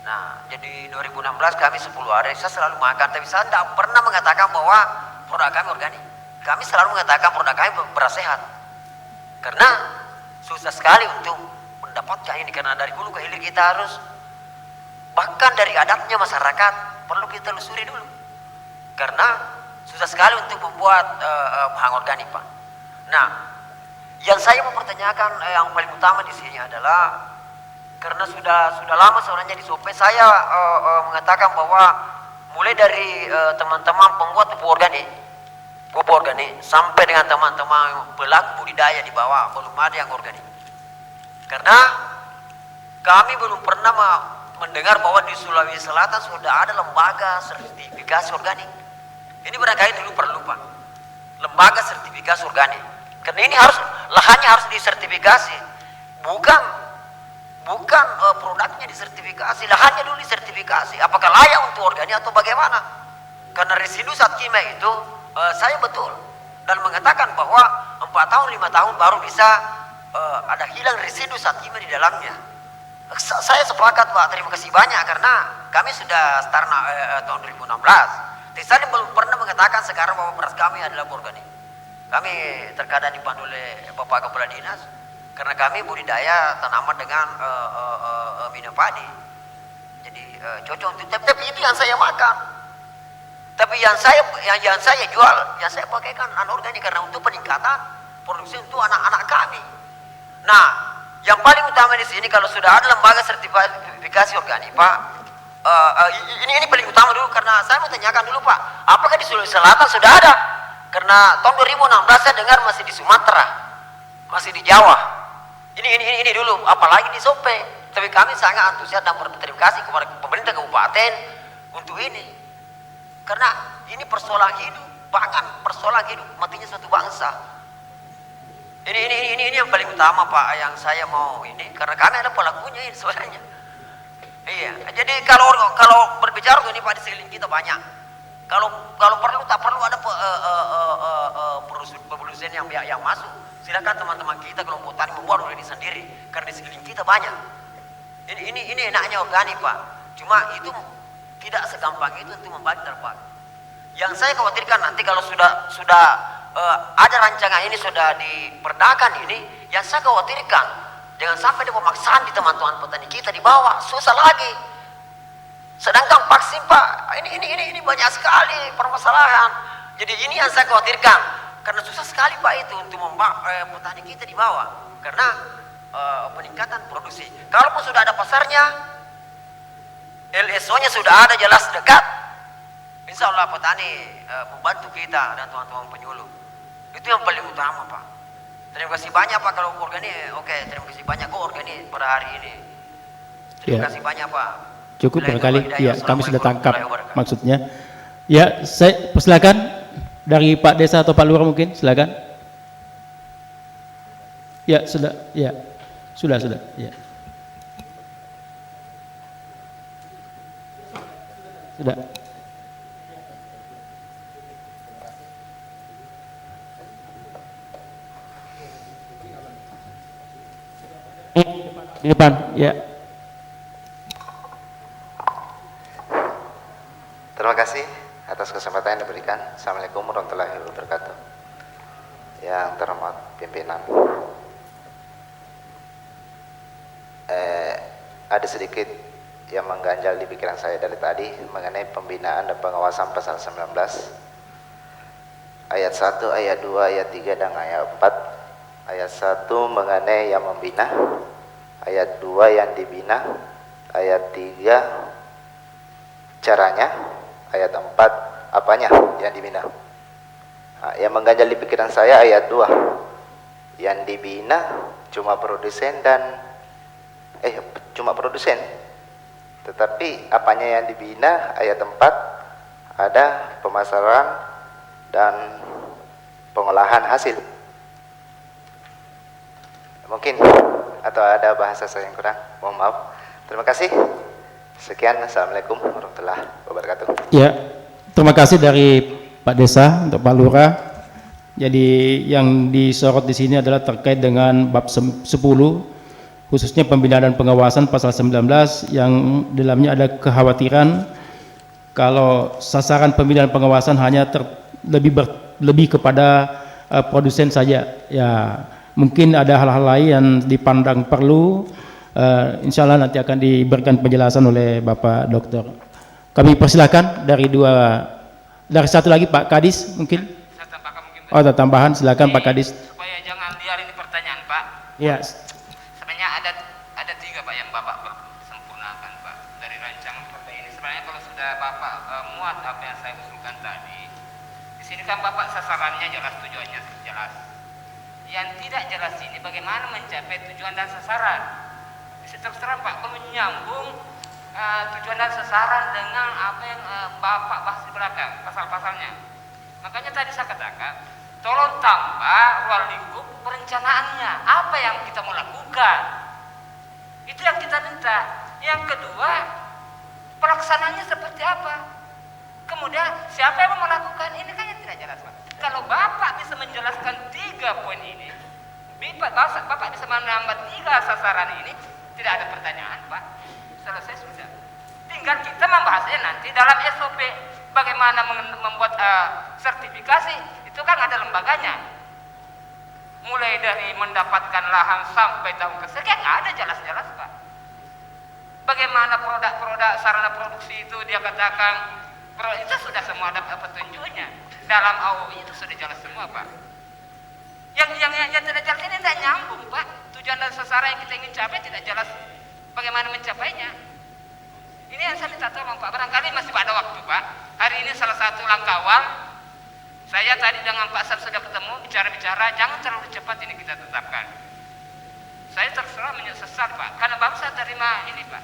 Speaker 6: Nah, jadi 2016 kami 10 are, saya selalu makan, tapi saya tidak pernah mengatakan bahwa produk kami organik. Kami selalu mengatakan produk kami beras sehat. Karena susah sekali untuk mendapatkan ini, karena dari hulu ke hilir kita harus, bahkan dari adatnya masyarakat perlu kita lusuri dulu. Karena susah sekali untuk membuat bahan organik Pak. Nah, yang saya mau pertanyakan yang paling utama di sini adalah karena sudah lama sebenarnya di SOP saya mengatakan bahwa mulai dari teman-teman pembuat pupuk organik sampai dengan teman-teman pelaku budidaya di bawah belum ada yang organik. Karena kami belum pernah mendengar bahwa di Sulawesi Selatan sudah ada lembaga sertifikasi organik. Ini barangkali dulu perlu Pak, lembaga sertifikasi organik. Karena ini lahannya harus disertifikasi, bukan produknya disertifikasi, lahannya dulu disertifikasi. Apakah layak untuk organik atau bagaimana? Karena residu zat kimia itu saya betul dan mengatakan bahwa 4 tahun 5 tahun baru bisa ada hilang residu zat kimia di dalamnya. Saya sepakat Pak, terima kasih banyak karena kami sudah start tahun 2016. Tapi saya belum pernah mengatakan sekarang bahwa beras kami adalah organik. Kami terkadang dipandu oleh Bapak Kepala Dinas karena kami budidaya tanaman dengan minyak padi. Jadi cocok untuk, tapi itu yang saya makan. Tapi yang saya jual, yang saya pakai kan anorganik karena untuk peningkatan produksi untuk anak-anak kami. Nah, yang paling utama di sini kalau sudah ada lembaga sertifikasi organik, Pak, ini paling utama dulu karena saya mau tanyakan dulu Pak, apakah di Sulawesi Selatan sudah ada? Karena tahun 2016 saya dengar masih di Sumatera, masih di Jawa. Ini dulu, apalagi di Sope. Tapi kami sangat antusias dan berterima kasih kepada pemerintah kabupaten untuk ini. Karena ini persoalan hidup, bahkan persoalan hidup matinya suatu bangsa. Ini yang paling utama Pak, yang saya mau ini, karena kami ada pelakunya ini sebenarnya. Iya, jadi kalau berbicara ini Pak, di sekeliling kita banyak. Kalau perlu tak perlu ada produsen yang masuk. Silakan teman-teman kita kelompok tani membuat organik sendiri, karena di sekeliling kita banyak. Ini enaknya organik Pak. Cuma itu tidak segampang itu untuk membantah Pak. Yang saya khawatirkan nanti kalau sudah ada rancangan ini sudah diperdakan ini, yang saya khawatirkan jangan sampai ada pemaksaan di teman-teman petani kita di bawah, susah lagi. Sedangkan vaksin Pak, ini banyak sekali permasalahan. Jadi ini yang saya khawatirkan, karena susah sekali Pak itu untuk petani kita di bawah, karena peningkatan produksi. Kalaupun sudah ada pasarnya, LSO-nya sudah ada jelas dekat, insya Allah petani membantu kita dan teman-teman penyuluh. Itu yang paling utama Pak. Terima kasih banyak Pak kalau organik. Oke, terima kasih banyak kok organik pada hari ini. Terima kasih banyak Pak.
Speaker 2: Cukup barangkali, ya kami sudah tangkap maksudnya. Ya, saya persilakan dari Pak Desa atau Pak Lurah mungkin, silakan. Ya, sudah, ya. Sudah, ya. Sudah. Di depan, ya.
Speaker 7: Terima kasih atas kesempatan yang diberikan. Assalamualaikum warahmatullahi wabarakatuh. Yang terhormat pimpinan, ada sedikit yang mengganjal di pikiran saya dari tadi mengenai pembinaan dan pengawasan pasal 19 ayat 1, ayat 2, ayat 3, dan ayat 4. Ayat 1 mengenai yang membina, ayat 2 yang dibina, ayat 3 caranya, ayat 4 apanya yang dibina. Nah, yang mengganjal di pikiran saya ayat 2, yang dibina cuma produsen tetapi apanya yang dibina. Ayat 4 ada pemasaran dan pengolahan hasil. Mungkin atau ada bahasa saya yang kurang, mohon maaf. Terima kasih. Sekian, assalamualaikum warahmatullahi wabarakatuh.
Speaker 2: Ya, terima kasih dari Pak Desa untuk Pak Lurah. Jadi yang disorot di sini adalah terkait dengan bab 10, khususnya pembinaan dan pengawasan pasal 19, yang dalamnya ada kekhawatiran kalau sasaran pembinaan pengawasan hanya lebih kepada produsen saja. Ya, mungkin ada hal-hal lain yang dipandang perlu. Insya Allah nanti akan diberikan penjelasan oleh Bapak Dokter. Kami persilakan dari satu lagi Pak Kadis mungkin.
Speaker 4: Saya tambahkan mungkin.
Speaker 2: Oh, ada tambahan, silakan Pak Kadis.
Speaker 4: Supaya jangan liar ini pertanyaan Pak.
Speaker 2: Ya.
Speaker 4: Sebenarnya ada 3 Pak yang Bapak sempurnakan Pak dari rancangan perda ini. Sebenarnya kalau sudah Bapak muat apa yang saya usulkan tadi, di sini kan Bapak sasarannya jelas, tujuannya jelas. Yang tidak jelas ini bagaimana mencapai tujuan dan sasaran. Terus terang Pak, kalau menyambung tujuan dan sasaran dengan apa yang Bapak bahas di belakang, pasal-pasalnya. Makanya tadi saya katakan, tolong tambah ruang lingkup perencanaannya. Apa yang kita mau lakukan? Itu yang kita minta. Yang kedua, pelaksanaannya seperti apa? Kemudian siapa yang mau melakukan? Ini kan yang tidak jelas Pak. Kalau Bapak bisa menjelaskan 3 poin ini, Bapak bisa menambah 3 sasaran ini, tidak ada pertanyaan Pak, selesai sudah. Tinggal kita membahasnya nanti dalam SOP. Bagaimana membuat sertifikasi, itu kan ada lembaganya. Mulai dari mendapatkan lahan sampai tahun kesekian, ada jelas-jelas Pak. Bagaimana produk-produk sarana produksi itu dia katakan, itu sudah semua ada petunjuknya. Dalam AOI itu sudah jelas semua Pak. Yang tidak jelas ini tidak nyambung Pak. Tujuan dan sasaran yang kita ingin capai tidak jelas bagaimana mencapainya. Ini yang saya minta tolong Pak, barangkali masih pada waktu Pak. Hari ini salah satu langkah awal, saya tadi dengan Pak Sab sudah ketemu, bicara-bicara, jangan terlalu cepat ini kita tetapkan. Saya terserah menyesal Pak, karena baru saya terima ini Pak,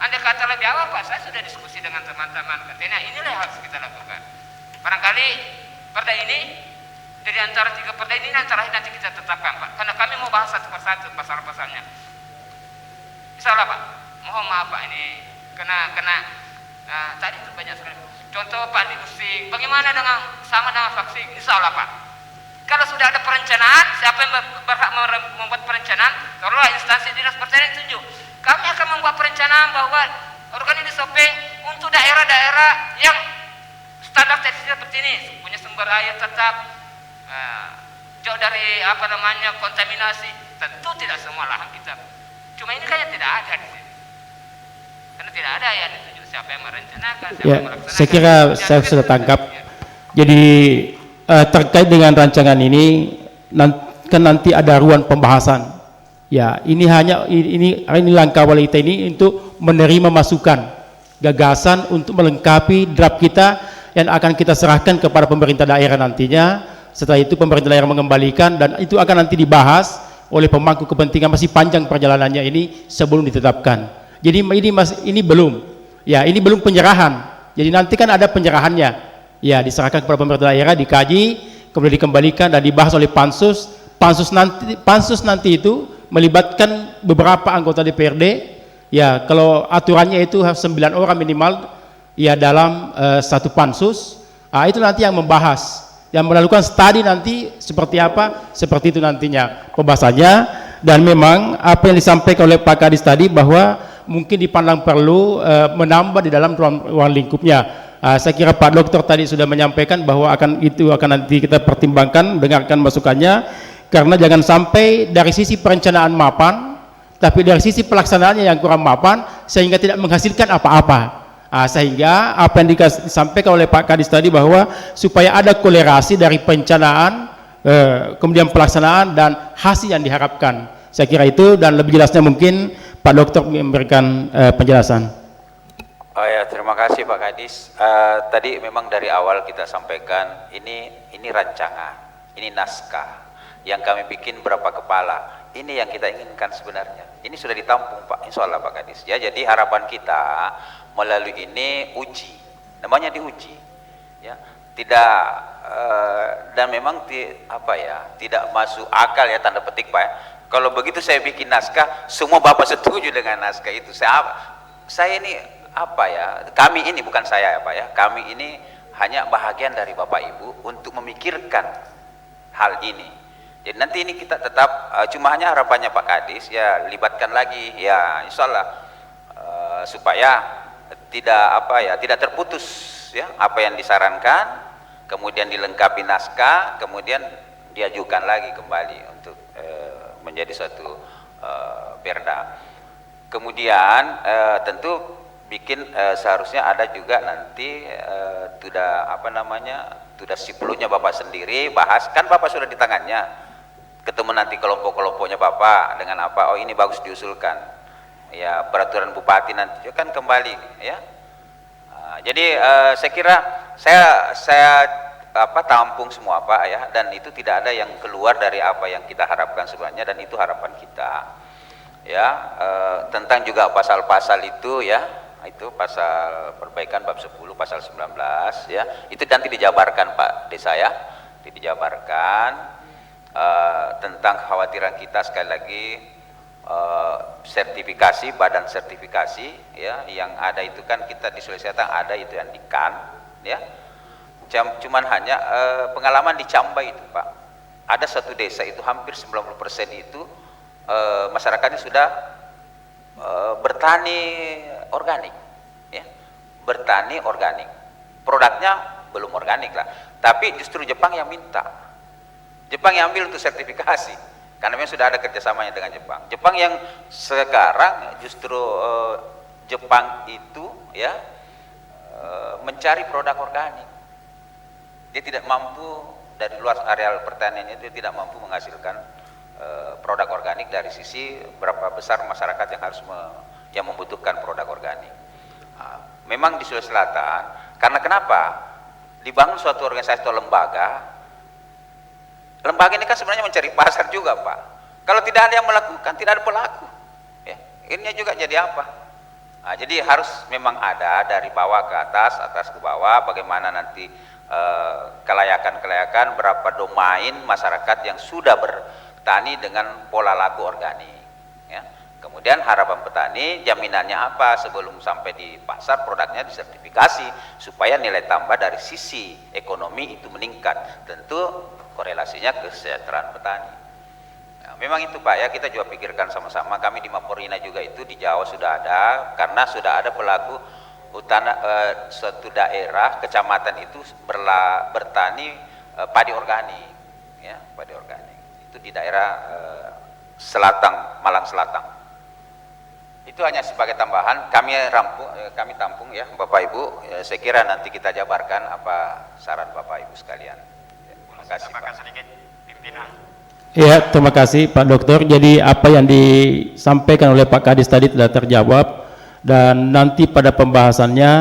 Speaker 8: Andai kata lebih awal Pak, saya sudah diskusi dengan teman-teman, katanya inilah yang harus kita lakukan. Barangkali perda ini dari antara 3 perda ini yang terakhir nanti kita tetapkan Pak, karena kami mau bahas satu persatu pasal-pasalnya. Insyaallah Pak, mohon maaf Pak, ini kena tadi itu banyak sekali. Contoh Pak di musik, bagaimana dengan sama dengan vaksin? Insyaallah Pak, kalau sudah ada perencanaan, siapa yang berhak membuat perencanaan? Taruhlah instansi dinas pertanian tunjuk. Kami akan membuat perencanaan bahwa organisasi SOP untuk daerah-daerah yang standar teknis seperti ini, punya sumber air tetap, jauh dari kontaminasi. Tentu tidak semua lahan kita. Cuma ini kayaknya tidak ada di sini. Karena tidak ada yang ditunjuk siapa yang merencanakan, siapa yang melaksanakan.
Speaker 2: Saya kira saya sudah tangkap. Jadi terkait dengan rancangan ini kan nanti ada ruang pembahasan. Ya, ini langkah awal kita ini untuk menerima masukan, gagasan untuk melengkapi draft kita yang akan kita serahkan kepada pemerintah daerah nantinya. Setelah itu pemerintah daerah mengembalikan dan itu akan nanti dibahas oleh pemangku kepentingan. Masih panjang perjalanannya ini sebelum ditetapkan. Jadi ini belum. Ya, ini belum penyerahan. Jadi nanti kan ada penyerahannya. Ya, diserahkan kepada pemerintah daerah, dikaji, kemudian dikembalikan dan dibahas oleh pansus. Pansus nanti itu melibatkan beberapa anggota DPRD. Ya, kalau aturannya itu harus 9 orang minimal ya dalam satu pansus. Itu nanti yang membahas, yang melakukan studi nanti seperti apa, seperti itu nantinya pembahasannya. Dan memang apa yang disampaikan oleh Pak Kadis tadi bahwa mungkin dipandang perlu menambah di dalam ruang lingkupnya. Saya kira Pak Dokter tadi sudah menyampaikan bahwa itu akan nanti kita pertimbangkan, dengarkan masukannya, karena jangan sampai dari sisi perencanaan mapan, tapi dari sisi pelaksanaannya yang kurang mapan sehingga tidak menghasilkan apa-apa. Sehingga apa yang disampaikan oleh Pak Kadis tadi bahwa supaya ada kolerasi dari perencanaan, kemudian pelaksanaan dan hasil yang diharapkan. Saya kira itu, dan lebih jelasnya mungkin Pak Dokter memberikan penjelasan.
Speaker 1: Oh ya, terima kasih Pak Kadis. Tadi memang dari awal kita sampaikan ini rancangan, ini naskah yang kami bikin berapa kepala. Ini yang kita inginkan sebenarnya. Ini sudah ditampung Pak, insya Allah Pak Kadis. Ya, jadi harapan kita melalui ini uji, namanya diuji. Ya, tidak dan memang tidak masuk akal ya, tanda petik Pak. Ya. Kalau begitu saya bikin naskah, semua Bapak setuju dengan naskah itu. Saya ini kami ini bukan saya ya Pak ya, kami ini hanya bahagian dari Bapak Ibu untuk memikirkan hal ini. Jadi nanti ini kita tetap cuma hanya harapannya Pak Kadis ya, libatkan lagi ya, insya Allah supaya tidak terputus ya apa yang disarankan, kemudian dilengkapi naskah, kemudian diajukan lagi kembali untuk menjadi suatu perda. Kemudian tentu bikin seharusnya ada juga nanti tugas sebelumnya Bapak sendiri bahas, kan Bapak sudah di tangannya, ketemu nanti kelompok-kelompoknya Bapak dengan apa, oh ini bagus diusulkan ya, peraturan bupati nanti kan kembali ya. Jadi saya kira saya tampung semua Pak ya, dan itu tidak ada yang keluar dari apa yang kita harapkan sebenarnya, dan itu harapan kita ya. Tentang juga pasal-pasal itu ya, itu pasal perbaikan bab 10 pasal 19 ya, itu nanti dijabarkan Pak Desa ya, dijabarkan tentang kekhawatiran kita sekali lagi, sertifikasi, badan sertifikasi ya, yang ada itu kan kita di Sulawesi Selatan ada itu yang di KAN ya. Cuman hanya pengalaman di Camba itu Pak, ada satu desa itu hampir 90% itu masyarakatnya sudah bertani organik ya, bertani organik, produknya belum organik lah, tapi justru Jepang yang minta, Jepang yang ambil untuk sertifikasi karena memang sudah ada kerjasamanya dengan Jepang. Jepang yang sekarang justru Jepang itu ya mencari produk organik, dia tidak mampu dari luar areal pertaniannya, dia tidak mampu menghasilkan produk organik dari sisi berapa besar masyarakat yang harus yang membutuhkan produk organik. Memang di Sulawesi Selatan, karena kenapa dibangun suatu organisasi atau lembaga ini kan sebenarnya mencari pasar juga Pak. Kalau tidak ada yang melakukan, tidak ada pelaku ya, ininya juga jadi apa, Nah, jadi harus memang ada dari bawah ke atas, atas ke bawah, bagaimana nanti kelayakan-kelayakan berapa domain masyarakat yang sudah bertani dengan pola laku organik. Ya. Kemudian harapan petani jaminannya apa sebelum sampai di pasar produknya disertifikasi supaya nilai tambah dari sisi ekonomi itu meningkat. Tentu korelasinya kesejahteraan petani. Nah, memang itu Pak ya, kita juga pikirkan sama-sama. Kami di Maporina juga itu di Jawa sudah ada, karena sudah ada pelaku suatu daerah kecamatan itu bertani padi organik, ya padi organik. Itu di daerah selatan Malang Selatan. Itu hanya sebagai tambahan. Kami tampung ya Bapak Ibu. Saya kira nanti kita jabarkan apa saran Bapak Ibu sekalian. Ya, terima kasih Pak.
Speaker 4: Sedikit pimpinan.
Speaker 2: Ya, terima kasih Pak Dokter. Jadi apa yang disampaikan oleh Pak Kadis tadi telah terjawab, dan nanti pada pembahasannya,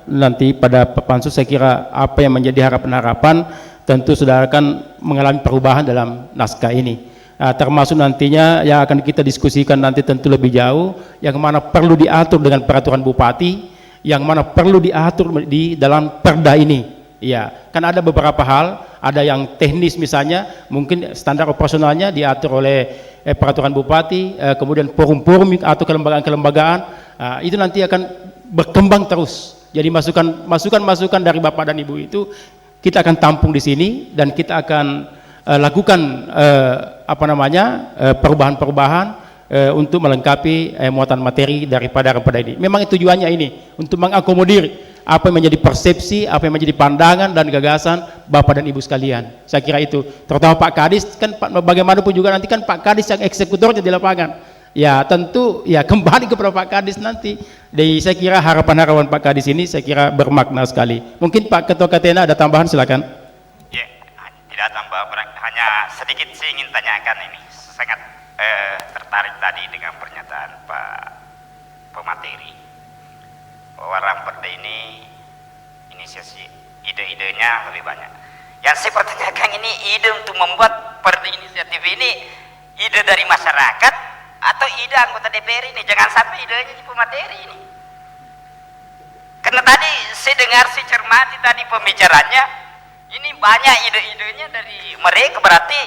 Speaker 2: nanti pada pansus saya kira apa yang menjadi harapan-harapan tentu sudah akan mengalami perubahan dalam naskah ini. Termasuk nantinya yang akan kita diskusikan nanti tentu lebih jauh, yang mana perlu diatur dengan peraturan bupati, yang mana perlu diatur di dalam perda ini. Ya, kan ada beberapa hal, ada yang teknis misalnya, mungkin standar operasionalnya diatur oleh peraturan bupati, kemudian forum-forum atau kelembagaan-kelembagaan, itu nanti akan berkembang terus. Jadi masukan-masukan dari Bapak dan Ibu itu kita akan tampung di sini, dan kita akan lakukan perubahan-perubahan untuk melengkapi muatan materi daripada perda ini. Memang tujuannya ini untuk mengakomodir apa yang menjadi persepsi, apa yang menjadi pandangan dan gagasan Bapak dan Ibu sekalian. Saya kira itu, terutama Pak Kadis, kan bagaimanapun juga nanti kan Pak Kadis yang eksekutornya di lapangan. Ya tentu ya kembali kepada Pak Kadis nanti. Jadi saya kira harapan-harapan Pak Kadis ini saya kira bermakna sekali. Mungkin Pak Ketua Katena ada tambahan, silakan.
Speaker 4: Ya, tidak tambah, hanya sedikit saya ingin tanyakan ini. Sangat tertarik tadi dengan pernyataan Pak pemateri bahwa Ramperda ini inisiasi ide-idenya lebih banyak. Yang saya pertanyakan ini ide untuk membuat perda inisiatif ini ide dari masyarakat atau ide anggota DPR ini? Jangan sampai idenya di pemateri ini. Karena tadi saya dengar, saya cermati tadi pembicaranya, ini banyak ide-idenya dari mereka, berarti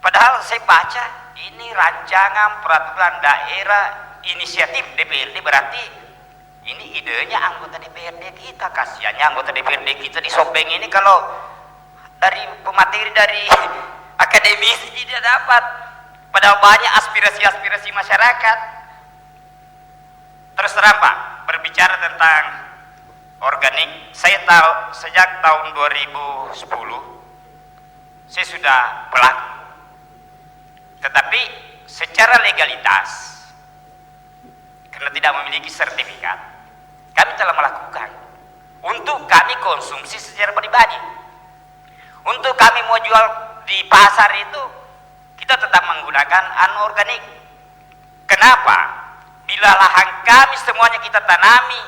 Speaker 4: padahal saya baca ini rancangan peraturan daerah inisiatif DPRD, berarti ini idenya anggota DPRD kita. Kasihannya anggota DPRD kita disobeng ini kalau dari pemateri dari akademisi tidak dapat, padahal banyak aspirasi-aspirasi masyarakat. Terus terang Pak, berbicara tentang organik, saya tahu sejak tahun 2010 saya sudah pelaku, tetapi secara legalitas karena tidak memiliki sertifikat, kami telah melakukan untuk kami konsumsi secara pribadi. Untuk kami mau jual di pasar itu kita tetap menggunakan anorganik. Kenapa? Bila lahan kami semuanya kita tanami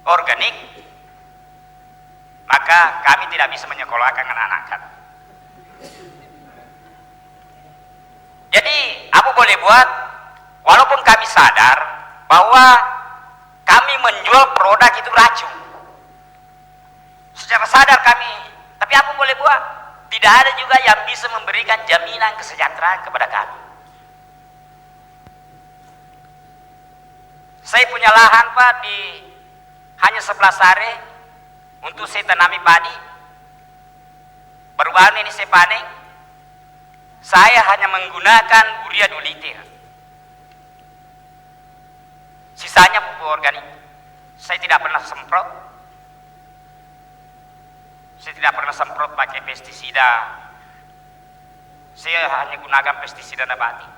Speaker 4: organik, maka kami tidak bisa menyekolahkan anak-anak kami. Jadi apa boleh buat, walaupun kami sadar bahwa kami menjual produk itu racun, secara sadar kami, tapi apa boleh buat, tidak ada juga yang bisa memberikan jaminan kesejahteraan kepada kami. Saya punya lahan Pak di hanya 11 are untuk saya tanami padi. Baru-baru ini saya panen, saya hanya menggunakan urea 2 liter, sisanya pupuk organik. Saya tidak pernah semprot, saya tidak pernah semprot pakai pestisida, saya hanya gunakan pestisida nabati.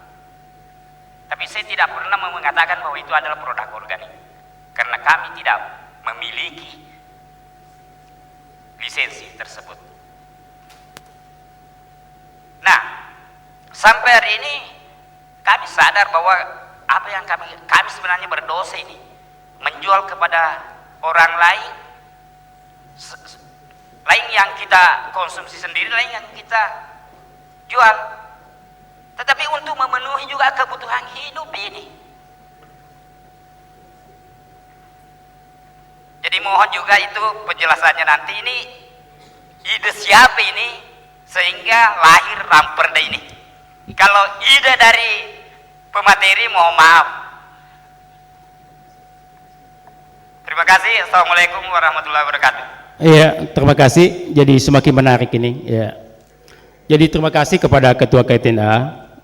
Speaker 4: Tapi saya tidak pernah mengatakan bahwa itu adalah produk organik, karena kami tidak memiliki lisensi tersebut. Nah, sampai hari ini kami sadar bahwa apa yang kami sebenarnya berdosa ini, menjual kepada orang lain, lain yang kita konsumsi sendiri, lain yang kita jual, tetapi untuk memenuhi juga kebutuhan hidup ini. Jadi mohon juga itu penjelasannya nanti, ini ide siapa ini sehingga lahir Ramperda ini. Kalau ide dari pemateri mohon maaf. Terima kasih. Assalamualaikum warahmatullahi wabarakatuh.
Speaker 2: Iya, terima kasih. Jadi semakin menarik ini. Ya. Jadi terima kasih kepada Ketua KTNA.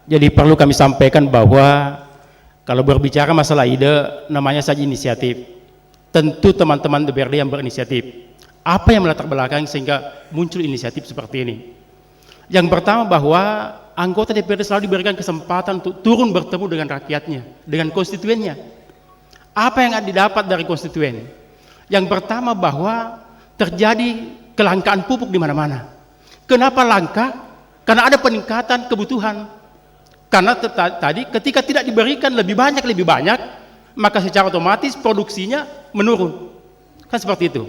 Speaker 2: Jadi perlu kami sampaikan bahwa kalau berbicara masalah ide, namanya saja inisiatif. Tentu teman-teman DPRD yang berinisiatif. Apa yang melatar belakang sehingga muncul inisiatif seperti ini? Yang pertama bahwa anggota DPRD selalu diberikan kesempatan untuk turun bertemu dengan rakyatnya, dengan konstituennya. Apa yang didapat dari konstituen? Yang pertama bahwa terjadi kelangkaan pupuk di mana-mana. Kenapa langka? Karena ada peningkatan kebutuhan. Karena tadi ketika tidak diberikan lebih banyak, maka secara otomatis produksinya menurun. Kan seperti itu.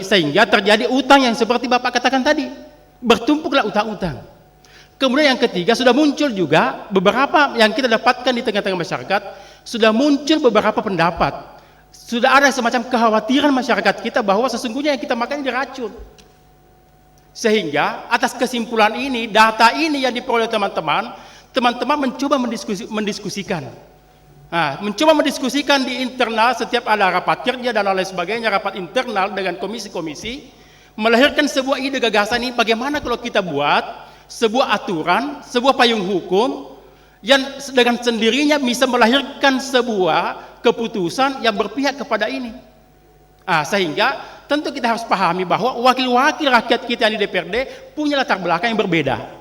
Speaker 2: Sehingga terjadi utang yang seperti Bapak katakan tadi. Bertumpuklah utang-utang. Kemudian yang ketiga, sudah muncul juga beberapa yang kita dapatkan di tengah-tengah masyarakat, sudah muncul beberapa pendapat. Sudah ada semacam kekhawatiran masyarakat kita bahwa sesungguhnya yang kita makan diracun. Sehingga atas kesimpulan ini, data ini yang diperoleh teman-teman mencoba mendiskusikan. Nah, mencoba mendiskusikan di internal setiap ada rapat kerja dan lain sebagainya, rapat internal dengan komisi-komisi, melahirkan sebuah ide gagasan ini, bagaimana kalau kita buat sebuah aturan, sebuah payung hukum yang dengan sendirinya bisa melahirkan sebuah keputusan yang berpihak kepada ini. Sehingga tentu kita harus pahami bahwa wakil-wakil rakyat kita yang di DPRD punya latar belakang yang berbeda,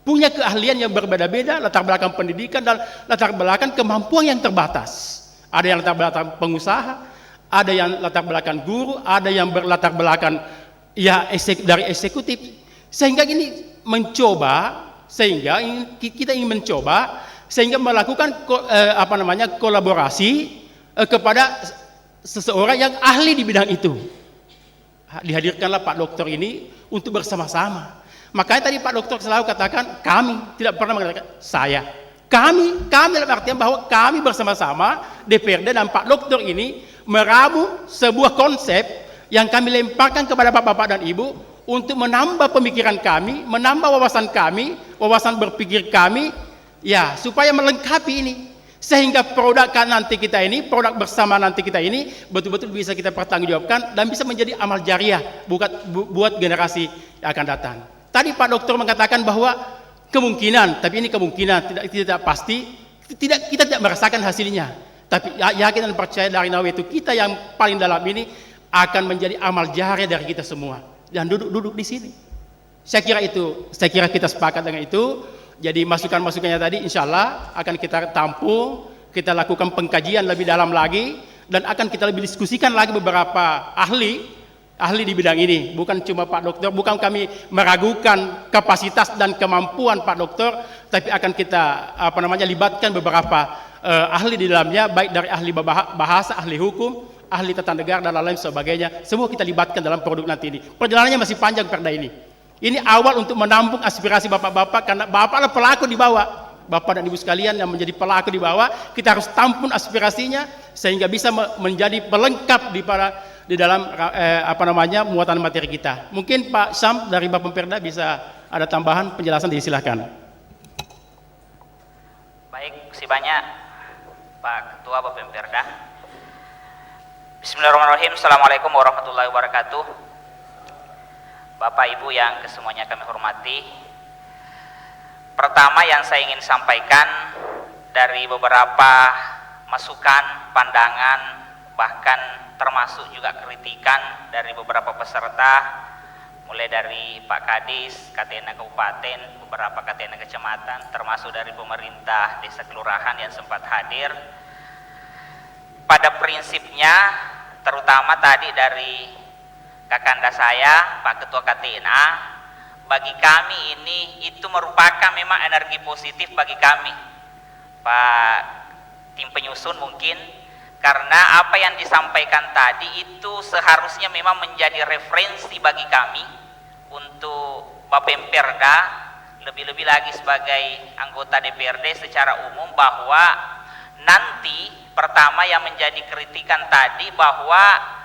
Speaker 2: punya keahlian yang berbeda-beda, latar belakang pendidikan dan latar belakang kemampuan yang terbatas. Ada yang latar belakang pengusaha, ada yang latar belakang guru, ada yang berlatar belakang dari eksekutif. Sehingga ini kita ingin mencoba sehingga melakukan kolaborasi kepada seseorang yang ahli di bidang itu. Dihadirkanlah Pak Dokter ini untuk bersama-sama. Makanya tadi Pak Dokter selalu katakan kami, tidak pernah mengatakan saya. Kami dalam artian bahwa kami bersama-sama DPRD dan Pak Dokter ini meramu sebuah konsep yang kami lemparkan kepada Bapak-bapak dan Ibu untuk menambah pemikiran kami, menambah wawasan kami, wawasan berpikir kami, ya supaya melengkapi ini. Sehingga produk nanti kita ini, produk bersama nanti kita ini betul-betul bisa kita pertanggungjawabkan dan bisa menjadi amal jariah buat generasi yang akan datang. Tadi Pak Dokter mengatakan bahwa kemungkinan, tapi ini kemungkinan tidak pasti, kita tidak merasakan hasilnya. Tapi yakin dan percaya dari nawaitu kita yang paling dalam ini akan menjadi amal jariah dari kita semua. Dan duduk di sini. Saya kira kita sepakat dengan itu. Jadi masukan-masukannya tadi insya Allah akan kita tampung, kita lakukan pengkajian lebih dalam lagi, dan akan kita lebih diskusikan lagi beberapa ahli di bidang ini. Bukan cuma Pak Dokter, bukan kami meragukan kapasitas dan kemampuan Pak Dokter, tapi akan kita libatkan beberapa ahli di dalamnya, baik dari ahli bahasa, ahli hukum, ahli tata negara dan lain sebagainya. Semua kita libatkan dalam produk nanti ini. Perjalanannya masih panjang perda ini. Ini awal untuk menampung aspirasi bapak-bapak, karena bapak adalah pelaku di bawah. Bapak dan ibu sekalian yang menjadi pelaku di bawah, kita harus tampung aspirasinya sehingga bisa menjadi pelengkap di dalam muatan materi kita. Mungkin Pak Syam dari Bapak Perda bisa ada tambahan penjelasan, disilahkan.
Speaker 4: Baik, kasih banyak Pak Ketua Bapak Perda. Bismillahirrahmanirrahim. Assalamualaikum warahmatullahi wabarakatuh. Bapak Ibu yang kesemuanya kami hormati, pertama yang saya ingin sampaikan dari beberapa masukan, pandangan, bahkan termasuk juga kritikan dari beberapa peserta, mulai dari Pak Kadis, KTNA Kabupaten, beberapa KTNA Kecamatan, termasuk dari pemerintah desa kelurahan yang sempat hadir. Pada prinsipnya, terutama tadi dari kakanda saya, Pak Ketua KTNA, bagi kami ini itu merupakan memang energi positif bagi kami, Pak tim penyusun mungkin, karena apa yang disampaikan tadi itu seharusnya memang menjadi referensi bagi kami untuk Bapemperda, lebih-lebih lagi sebagai anggota DPRD secara umum, bahwa nanti pertama yang menjadi kritikan tadi bahwa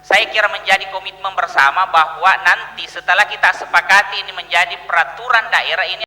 Speaker 8: saya kira menjadi komitmen bersama bahwa nanti setelah kita sepakati ini menjadi peraturan daerah, ini